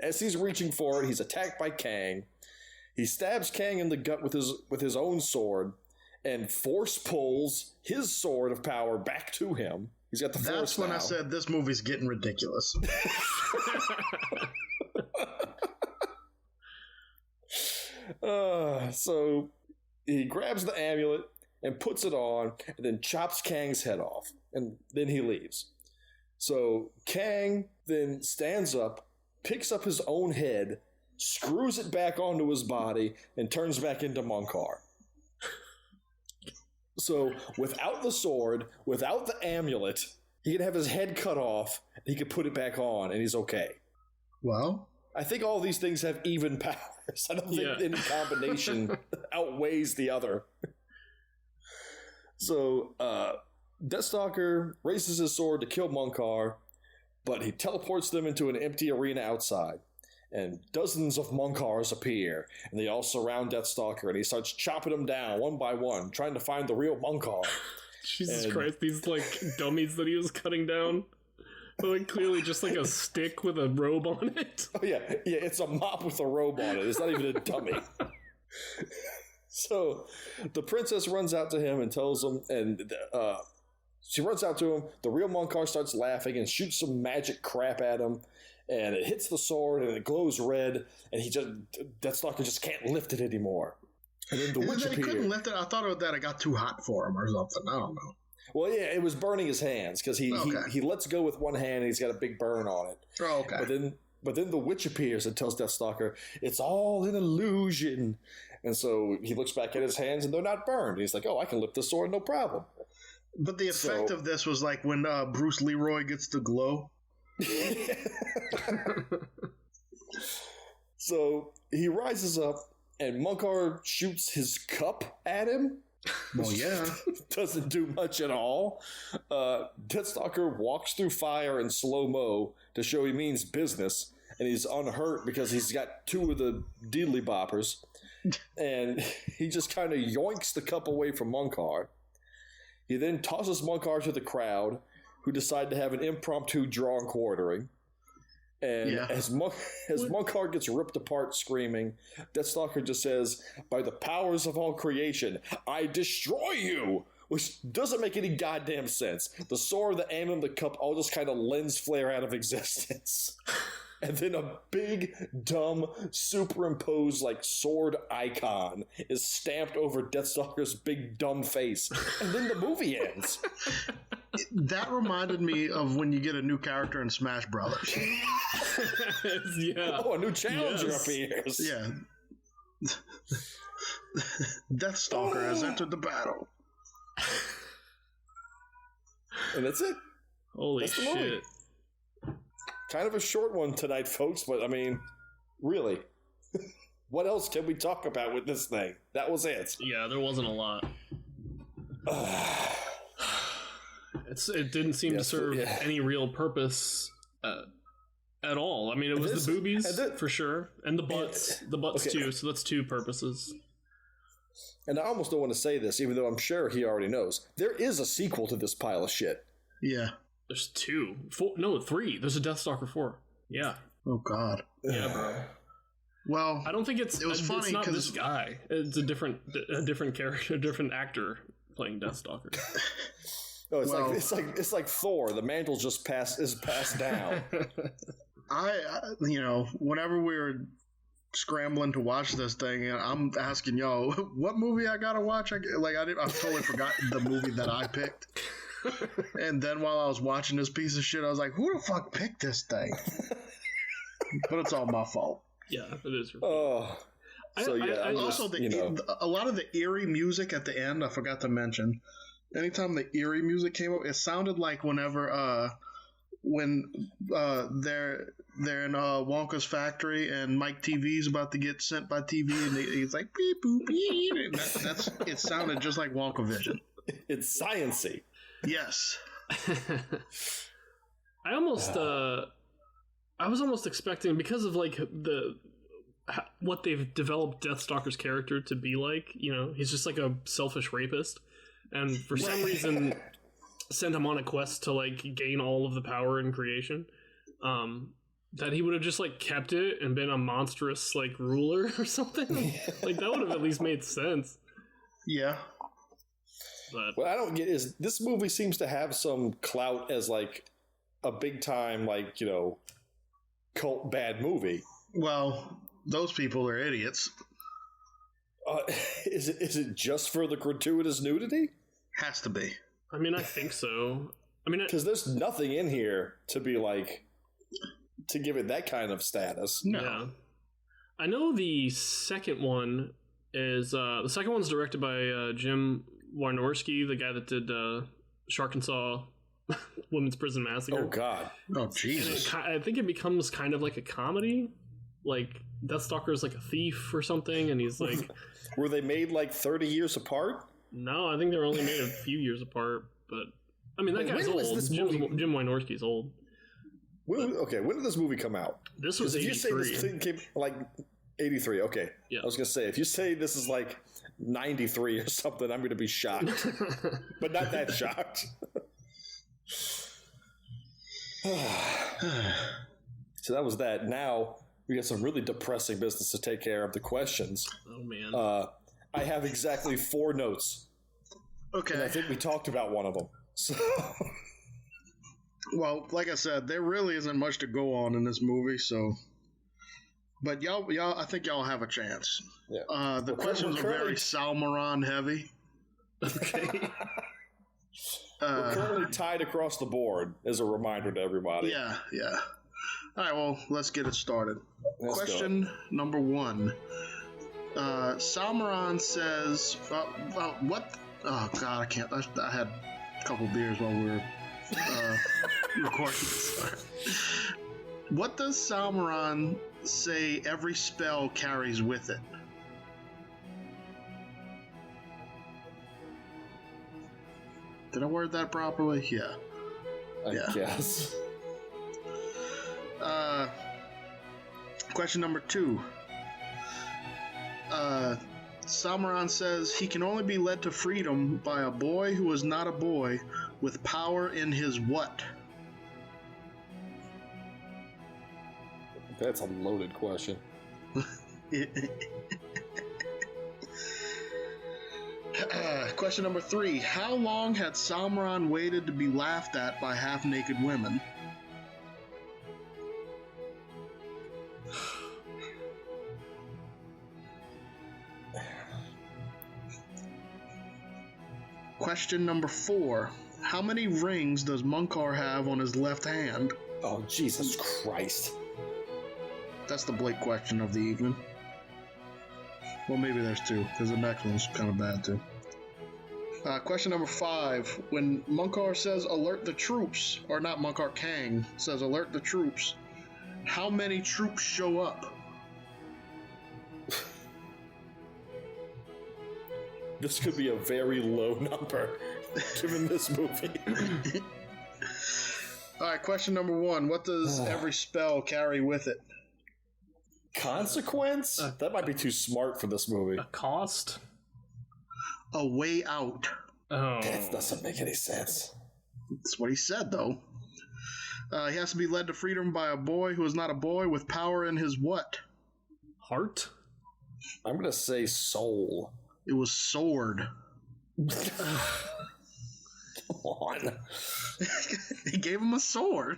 as he's reaching for it, he's attacked by Kang. He stabs Kang in the gut with his own sword and force pulls his sword of power back to him. He's got the force. That's when now. I said this movie's getting ridiculous. So he grabs the amulet and puts it on and then chops Kang's head off. And then he leaves. So Kang then stands up, picks up his own head, screws it back onto his body, and turns back into Munkar. So without the sword, without the amulet, he can have his head cut off, he can put it back on, and he's okay. Well, I think all these things have even powers. I don't think any combination outweighs the other. So, Deathstalker raises his sword to kill Munkar, but he teleports them into an empty arena outside. And dozens of Munkars appear, and they all surround Deathstalker, and he starts chopping them down one by one, trying to find the real Munkar. Jesus Christ, these dummies that he was cutting down. They're clearly just a stick with a robe on it. Oh yeah, it's a mop with a robe on it. It's not even a dummy. So the princess runs out to him and tells him, and she runs out to him. The real Munkar starts laughing and shoots some magic crap at him. And it hits the sword, and it glows red, and Deathstalker just can't lift it anymore. And then the witch appeared. He couldn't lift it. I thought that it got too hot for him or something. I don't know. Well, yeah, it was burning his hands because he lets go with one hand, and he's got a big burn on it. Oh, okay. But then the witch appears and tells Deathstalker, "It's all an illusion." And so he looks back at his hands, and they're not burned. He's like, "Oh, I can lift the sword, no problem." But the effect of this was like when Bruce Leroy gets the glow. So he rises up and Munkar shoots his cup at him. Well, yeah. Doesn't do much at all. Deathstalker walks through fire in slow-mo to show he means business, and he's unhurt because he's got two of the deedly boppers, and he just kind of yoinks the cup away from Munkar. He then tosses Munkar to the crowd, who decide to have an impromptu draw and quartering. And as Munkar gets ripped apart screaming, Deathstalker just says, "By the powers of all creation, I destroy you!" Which doesn't make any goddamn sense. The sword, the amulet, and the cup all just kind of lens flare out of existence. And then a big, dumb, superimposed, sword icon is stamped over Deathstalker's big, dumb face. And then the movie ends. That reminded me of when you get a new character in Smash Brothers. Yeah. Oh, a new challenger appears. Yeah. Deathstalker has entered the battle. And that's it. Holy shit. Kind of a short one tonight, folks, but I mean, really. What else can we talk about with this thing? That was it. Yeah, there wasn't a lot. It didn't seem to serve any real purpose at all. I mean, it was the boobies, for sure, and the butts. The butts, too, so that's two purposes. And I almost don't want to say this, even though I'm sure he already knows. There is a sequel to this pile of shit. Yeah. There's 2. 4, no, 3. There's a Deathstalker 4. Yeah. Oh, God. Yeah, bro. Well, I don't think it was funny. It's not this guy. It's a different character, a different actor playing Deathstalker. Oh, it's like Thor. The mantle just is passed down. Whenever we were scrambling to watch this thing, I'm asking y'all what movie I gotta watch. I totally forgot the movie that I picked. And then while I was watching this piece of shit, I was like, "Who the fuck picked this thing?" But it's all my fault. Yeah, it is. Oh, so yeah. Also, a lot of the eerie music at the end, I forgot to mention. Anytime the eerie music came up, it sounded like whenever when they're they're in Wonka's factory, and Mike TV's about to get sent by TV, and he's like beep boop beep. And it sounded just like Wonka Vision. It's science-y. Yes. I was almost expecting, because of like what they've developed Deathstalker's character to be like. You know, he's just like a selfish rapist, and for some reason sent him on a quest to like gain all of the power in creation. That he would have just like kept it and been a monstrous like ruler or something. Like that would have at least made sense. Yeah. But what I don't get is this movie seems to have some clout as like a big time, like, you know, cult bad movie. Well, those people are idiots. Is it just for the gratuitous nudity? Has to be. I mean, I think so. I mean, because there's nothing in here to be like to give it that kind of status. No. Yeah. I know the second one is the second one's directed by Jim Wynorski, the guy that did Sharkensaw Women's Prison Massacre. Oh God. Oh Jesus. I think it becomes kind of like a comedy. Like Deathstalker is like a thief or something, and he's like were they made like 30 years apart? No, I think they're only made a few years apart, but I mean that guy's old. Jim Wynorski's old. When did this movie come out? This was 83. If you say this thing came like 83, okay. Yeah. I was gonna say if you say this is like 93 or something, I'm gonna be shocked, but not that shocked. So that was that. Now we got some really depressing business to take care of. The questions. Oh man. I have exactly 4 notes. Okay. And I think we talked about one of them. So. Well, like I said, there really isn't much to go on in this movie, so. But y'all, I think y'all have a chance. Yeah. The questions are very Salmaron heavy. Okay. We're currently tied across the board, as a reminder to everybody. Yeah. All right, well, let's get it started. Question number 1. Salmaron says, what? Oh, God, I can't. I had a couple beers while we were recording. Sorry. What does Salmaron say every spell carries with it? Did I word that properly? Yeah. I guess. Question number 2. Salmaron says he can only be led to freedom by a boy who is not a boy with power in his what? That's a loaded question. Question number 3. How long had Salmaron waited to be laughed at by half-naked women? Question number 4. How many rings does Munkar have on his left hand? Oh, Jesus Christ. That's the Blake question of the evening. Well, maybe there's 2, because the next one's kind of bad, too. Question number 5. When Munkar says, alert the troops, or not Munkar, Kang says, alert the troops, how many troops show up? This could be a very low number, given this movie. Alright, question number 1. What does every spell carry with it? Consequence? That might be too smart for this movie. A cost? A way out. Oh. That doesn't make any sense. That's what he said, though. He has to be led to freedom by a boy who is not a boy with power in his what? Heart? I'm going to say soul. It was sword. Come on. He gave him a sword.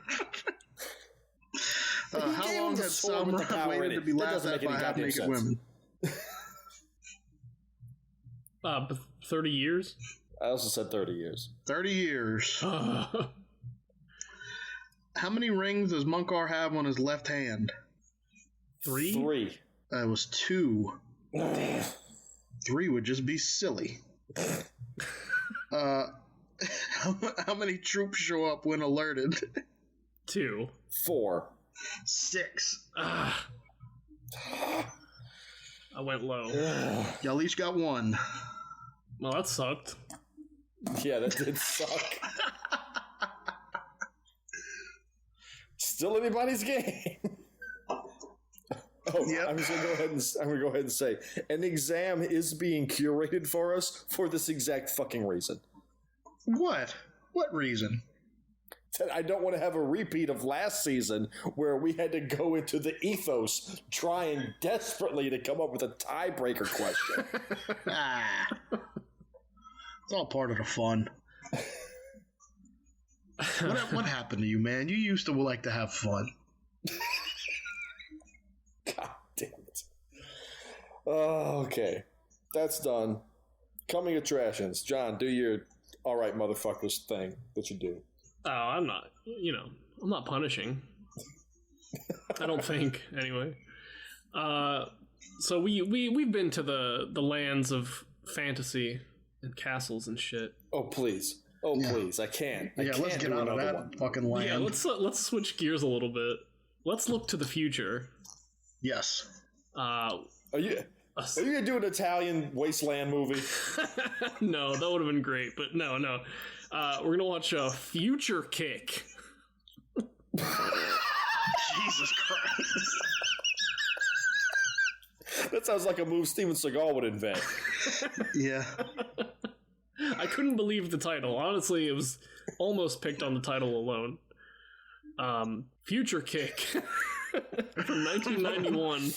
How long had Salmaron waited to be laughed at by half-naked women? 30 years? I also said 30 years. 30 years. How many rings does Munkar have on his left hand? 3? 3. That was 2. 3 would just be silly. How many troops show up when alerted? 2. 4. 6. I went low. Y'all each got 1. Well, that sucked. Yeah, that did suck. Still anybody's game. Yep. I'm gonna go ahead and say an exam is being curated for us for this exact fucking reason. What? What reason? I don't want to have a repeat of last season where we had to go into the ethos trying desperately to come up with a tiebreaker question. It's all part of the fun. What happened to you, man? You used to like to have fun. God damn it. Okay. That's done. Coming attractions. John, do your alright motherfuckers thing that you do. Oh, I'm not. I'm not punishing. I don't think, anyway. So we've been to the lands of fantasy and castles and shit. Oh please. Please. I can't. Let's get out of that fucking land. Yeah, let's switch gears a little bit. Let's look to the future. Yes. Are you gonna do an Italian wasteland movie? No, that would have been great, but no. We're gonna watch Future Kick. Jesus Christ. That sounds like a move Steven Seagal would invent. Yeah. I couldn't believe the title. Honestly, it was almost picked on the title alone. Future Kick from 1991.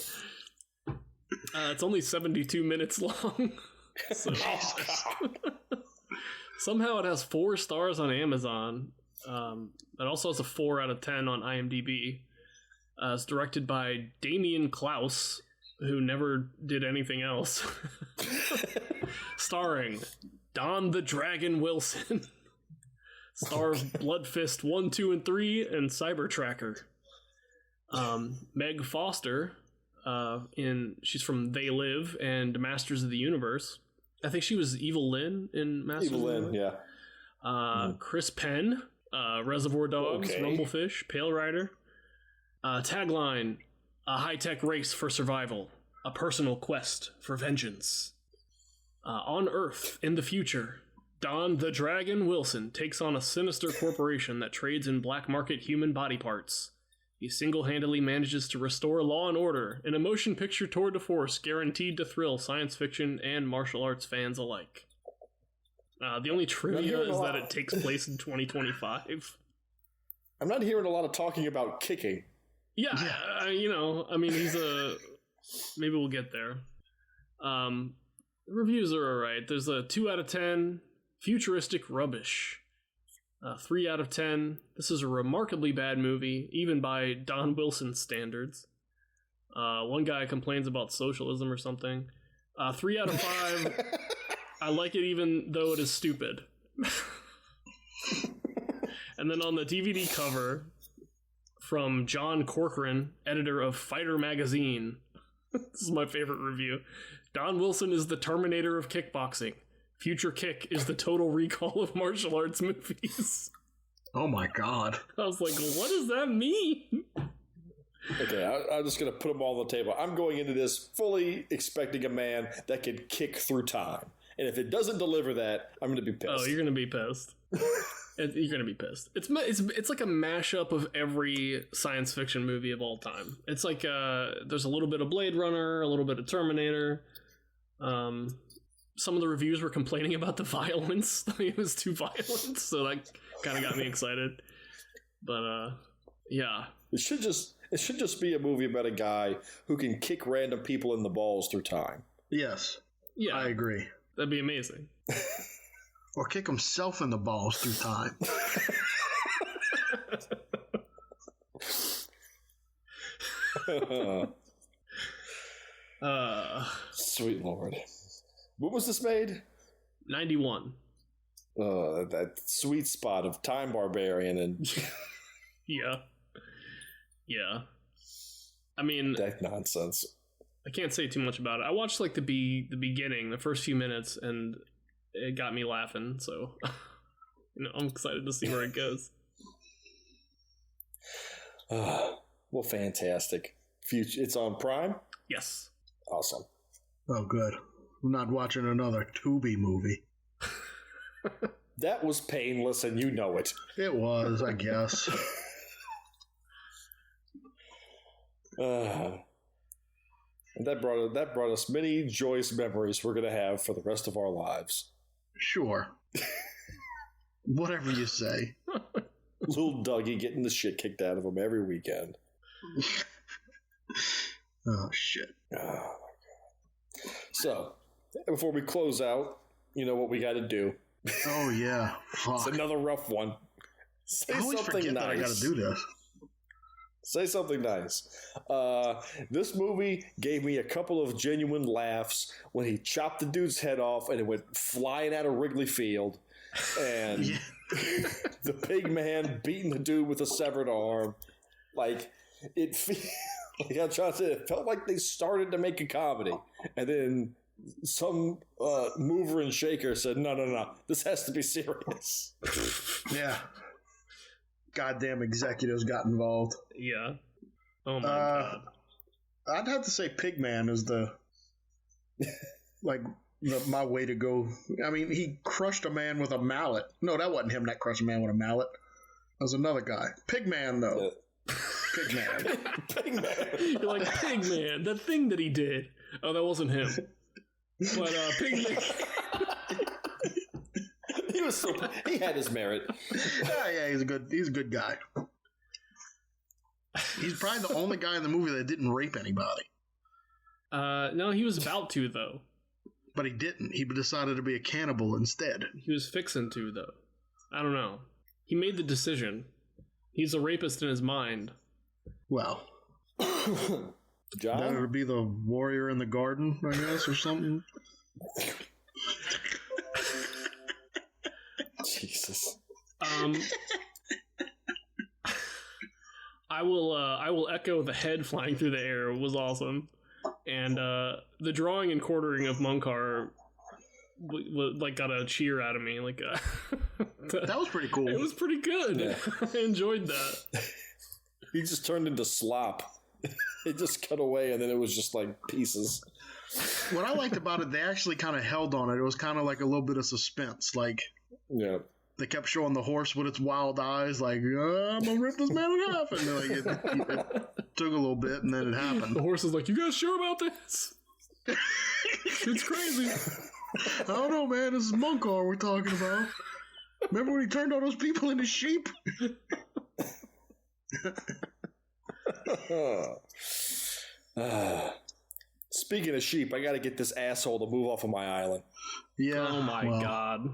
It's only 72 minutes long. So, somehow it has 4 stars on Amazon. It also has a 4 out of 10 on IMDb. It's directed by Damien Klaus, who never did anything else. Starring Don the Dragon Wilson, star of Blood Fist 1, 2, and 3, and Cyber Tracker. Meg Foster, she's from They Live and Masters of the Universe. I think she was Evil Lynn in Masters of the Universe. Yeah. Chris Penn, Reservoir Dogs, Rumblefish, Pale Rider. Tagline, a high-tech race for survival, a personal quest for vengeance. On Earth, in the future, Don the Dragon Wilson takes on a sinister corporation that trades in black market human body parts. He single-handedly manages to restore law and order in a motion picture tour de force guaranteed to thrill science fiction and martial arts fans alike. The only trivia is that it takes place in 2025. I'm not hearing a lot of talking about kicking. Yeah. Maybe we'll get there. The reviews are alright. There's a 2 out of 10, futuristic rubbish. 3 out of 10, this is a remarkably bad movie, even by Don Wilson's standards. One guy complains about socialism or something. 3 out of 5, I like it even though it is stupid. And then on the DVD cover, from John Corcoran, editor of Fighter Magazine, this is my favorite review. Don Wilson is the Terminator of kickboxing. Future Kick is the Total Recall of martial arts movies. Oh my god. I was like, what does that mean? Okay, I'm just going to put them all on the table. I'm going into this fully expecting a man that can kick through time. And if it doesn't deliver that, I'm going to be pissed. Oh, you're going to be pissed. You're going to be pissed. It's like a mashup of every science fiction movie of all time. It's like there's a little bit of Blade Runner, a little bit of Terminator. Some of the reviews were complaining about the violence. It was too violent, so that kind of got me excited. But yeah, it should just be a movie about a guy who can kick random people in the balls through time. Yes. Yeah, I agree. That'd be amazing. Or kick himself in the balls through time. Sweet Lord. When was this made? 91. That sweet spot of Time Barbarian and... Yeah. I mean... that nonsense. I can't say too much about it. I watched like the beginning, the first few minutes, and it got me laughing, so... I'm excited to see where it goes. Well, fantastic. Future. It's on Prime? Yes. Awesome. Oh, good. I'm not watching another Tubi movie. That was painless, and you know it. It was, I guess. And that brought us many joyous memories we're going to have for the rest of our lives. Sure. Whatever you say. Little Dougie getting the shit kicked out of him every weekend. Oh, shit. Oh, my God. So, before we close out, you know what we got to do. Oh, yeah. Fuck. It's another rough one. Say I always something forget nice. that I got to do this. Say something nice. This movie gave me a couple of genuine laughs when he chopped the dude's head off and it went flying out of Wrigley Field. And the pig man beating the dude with a severed arm. Like, like I'm trying to say, it felt like they started to make a comedy. And then some mover and shaker said, no, this has to be serious. Yeah. Goddamn executives got involved. Yeah. Oh my God. I'd have to say Pigman is my way to go. I mean, he crushed a man with a mallet. No, that wasn't him that crushed a man with a mallet. That was another guy. Pigman, though. Pigman. Pigman. You're like, Pigman, that thing that he did. Oh, that wasn't him. But Pigman. He had his merit. Yeah, he's a good guy. He's probably the only guy in the movie that didn't rape anybody. No, he was about to, though. But he didn't. He decided to be a cannibal instead. He was fixing to, though. I don't know. He made the decision. He's a rapist in his mind. Well, John? better to be the warrior in the garden, I guess, or something. Jesus. I will echo the head flying through the air was awesome, and the drawing and quartering of Munkar like got a cheer out of me. Like that was pretty cool. It was pretty good. Yeah. I enjoyed that. He just turned into slop. It just cut away, and then it was just like pieces. What I liked about it, they actually kind of held on it. It was kind of like a little bit of suspense. Like, yeah, they kept showing the horse with its wild eyes, like, I'm gonna rip this man in half. And like, it took a little bit, and then it happened. The horse is like, you guys sure about this? It's crazy. I don't know, man. This is Munkar we're talking about. Remember when he turned all those people into sheep? Speaking of sheep, I got to get this asshole to move off of my island. Yeah. Oh my God.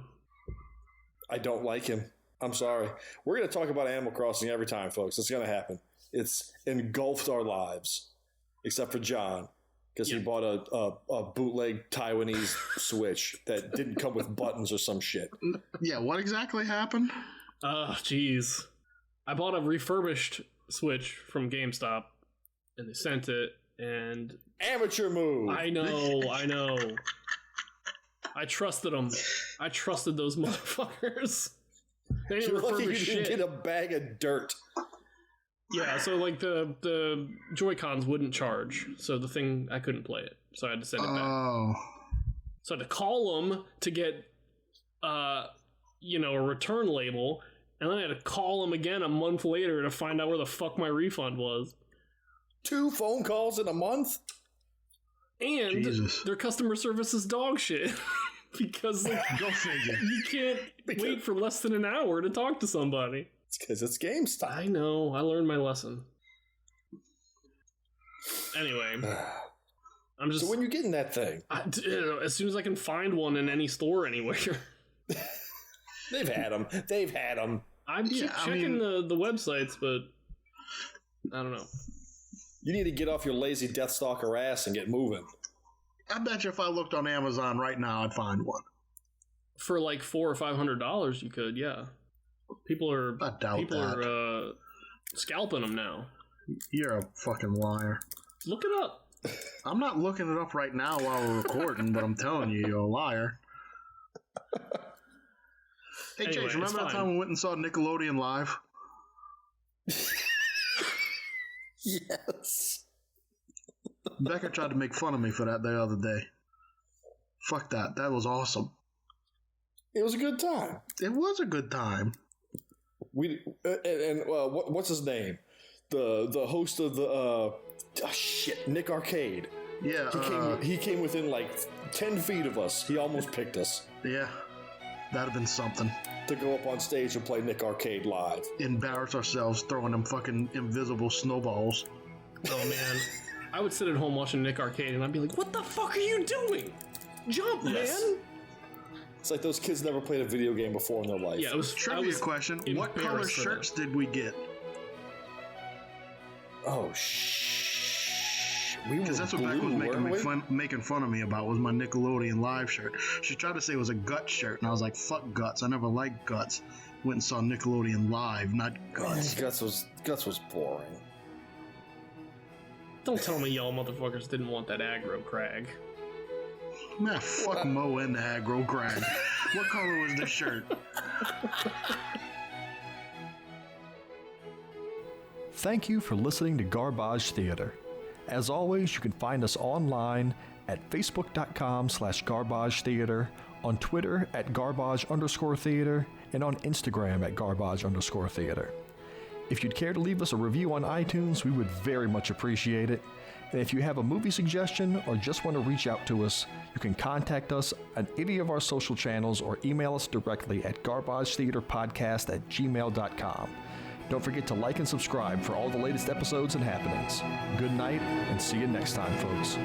I don't like him. I'm sorry. We're going to talk about Animal Crossing every time, folks. It's going to happen. It's engulfed our lives, except for John, because he bought a bootleg Taiwanese Switch that didn't come with buttons or some shit. Yeah, what exactly happened? Oh, jeez. I bought a refurbished Switch from GameStop, and they sent it, and... Amateur move! I know. I trusted them. I trusted those motherfuckers. They didn't You're lucky you refurbish didn't shit. get a bag of dirt. Yeah, so like the Joy-Cons wouldn't charge, so the thing, I couldn't play it, so I had to send it back. Oh. So I had to call them to get, a return label, and then I had to call them again a month later to find out where the fuck my refund was. 2 phone calls in a month? And Jesus. Their customer service is dog shit. Because Go figure. You can't wait for less than an hour to talk to somebody. It's because it's GameStop. I know. I learned my lesson. Anyway. I'm just... So when you getting that thing? As soon as I can find one in any store anywhere. They've had them. I'm checking the websites, but I don't know. You need to get off your lazy Deathstalker ass and get moving. I bet you if I looked on Amazon right now, I'd find one. For like $400 or $500, you could, yeah. People are scalping them now. You're a fucking liar. Look it up. I'm not looking it up right now while we're recording, but I'm telling you, you're a liar. Hey, Anyway, Chase, remember that time we went and saw Nickelodeon live? Yes. Becker tried to make fun of me for that the other day. Fuck that. That was awesome. It was a good time. It was a good time. What's his name? The host of the Nick Arcade. Yeah. He came within like 10 feet of us. He almost picked us. Yeah. That'd have been something. To go up on stage and play Nick Arcade live. Embarrass ourselves throwing them fucking invisible snowballs. Oh man, I would sit at home watching Nick Arcade and I'd be like, "What the fuck are you doing? Jump, man!" It's like those kids never played a video game before in their life. Yeah, it was Trivia question: what color shirts did we get? Oh Because that's what Beck was making fun of me about was my Nickelodeon live shirt. She tried to say it was a Guts shirt, and I was like, "Fuck Guts! I never liked Guts." Went and saw Nickelodeon live, not Guts. Guts was boring. Don't tell me y'all motherfuckers didn't want that aggro crag. Man, fuck Mo and the aggro crag. What color was the shirt? Thank you for listening to Garbage Theater. As always, you can find us online at facebook.com/Garbage Theater, on Twitter at Garbage_Theater, and on Instagram at Garbage_Theater. If you'd care to leave us a review on iTunes, we would very much appreciate it. And if you have a movie suggestion or just want to reach out to us, you can contact us on any of our social channels or email us directly at garbagetheaterpodcast@gmail.com. Don't forget to like and subscribe for all the latest episodes and happenings. Good night, and see you next time, folks.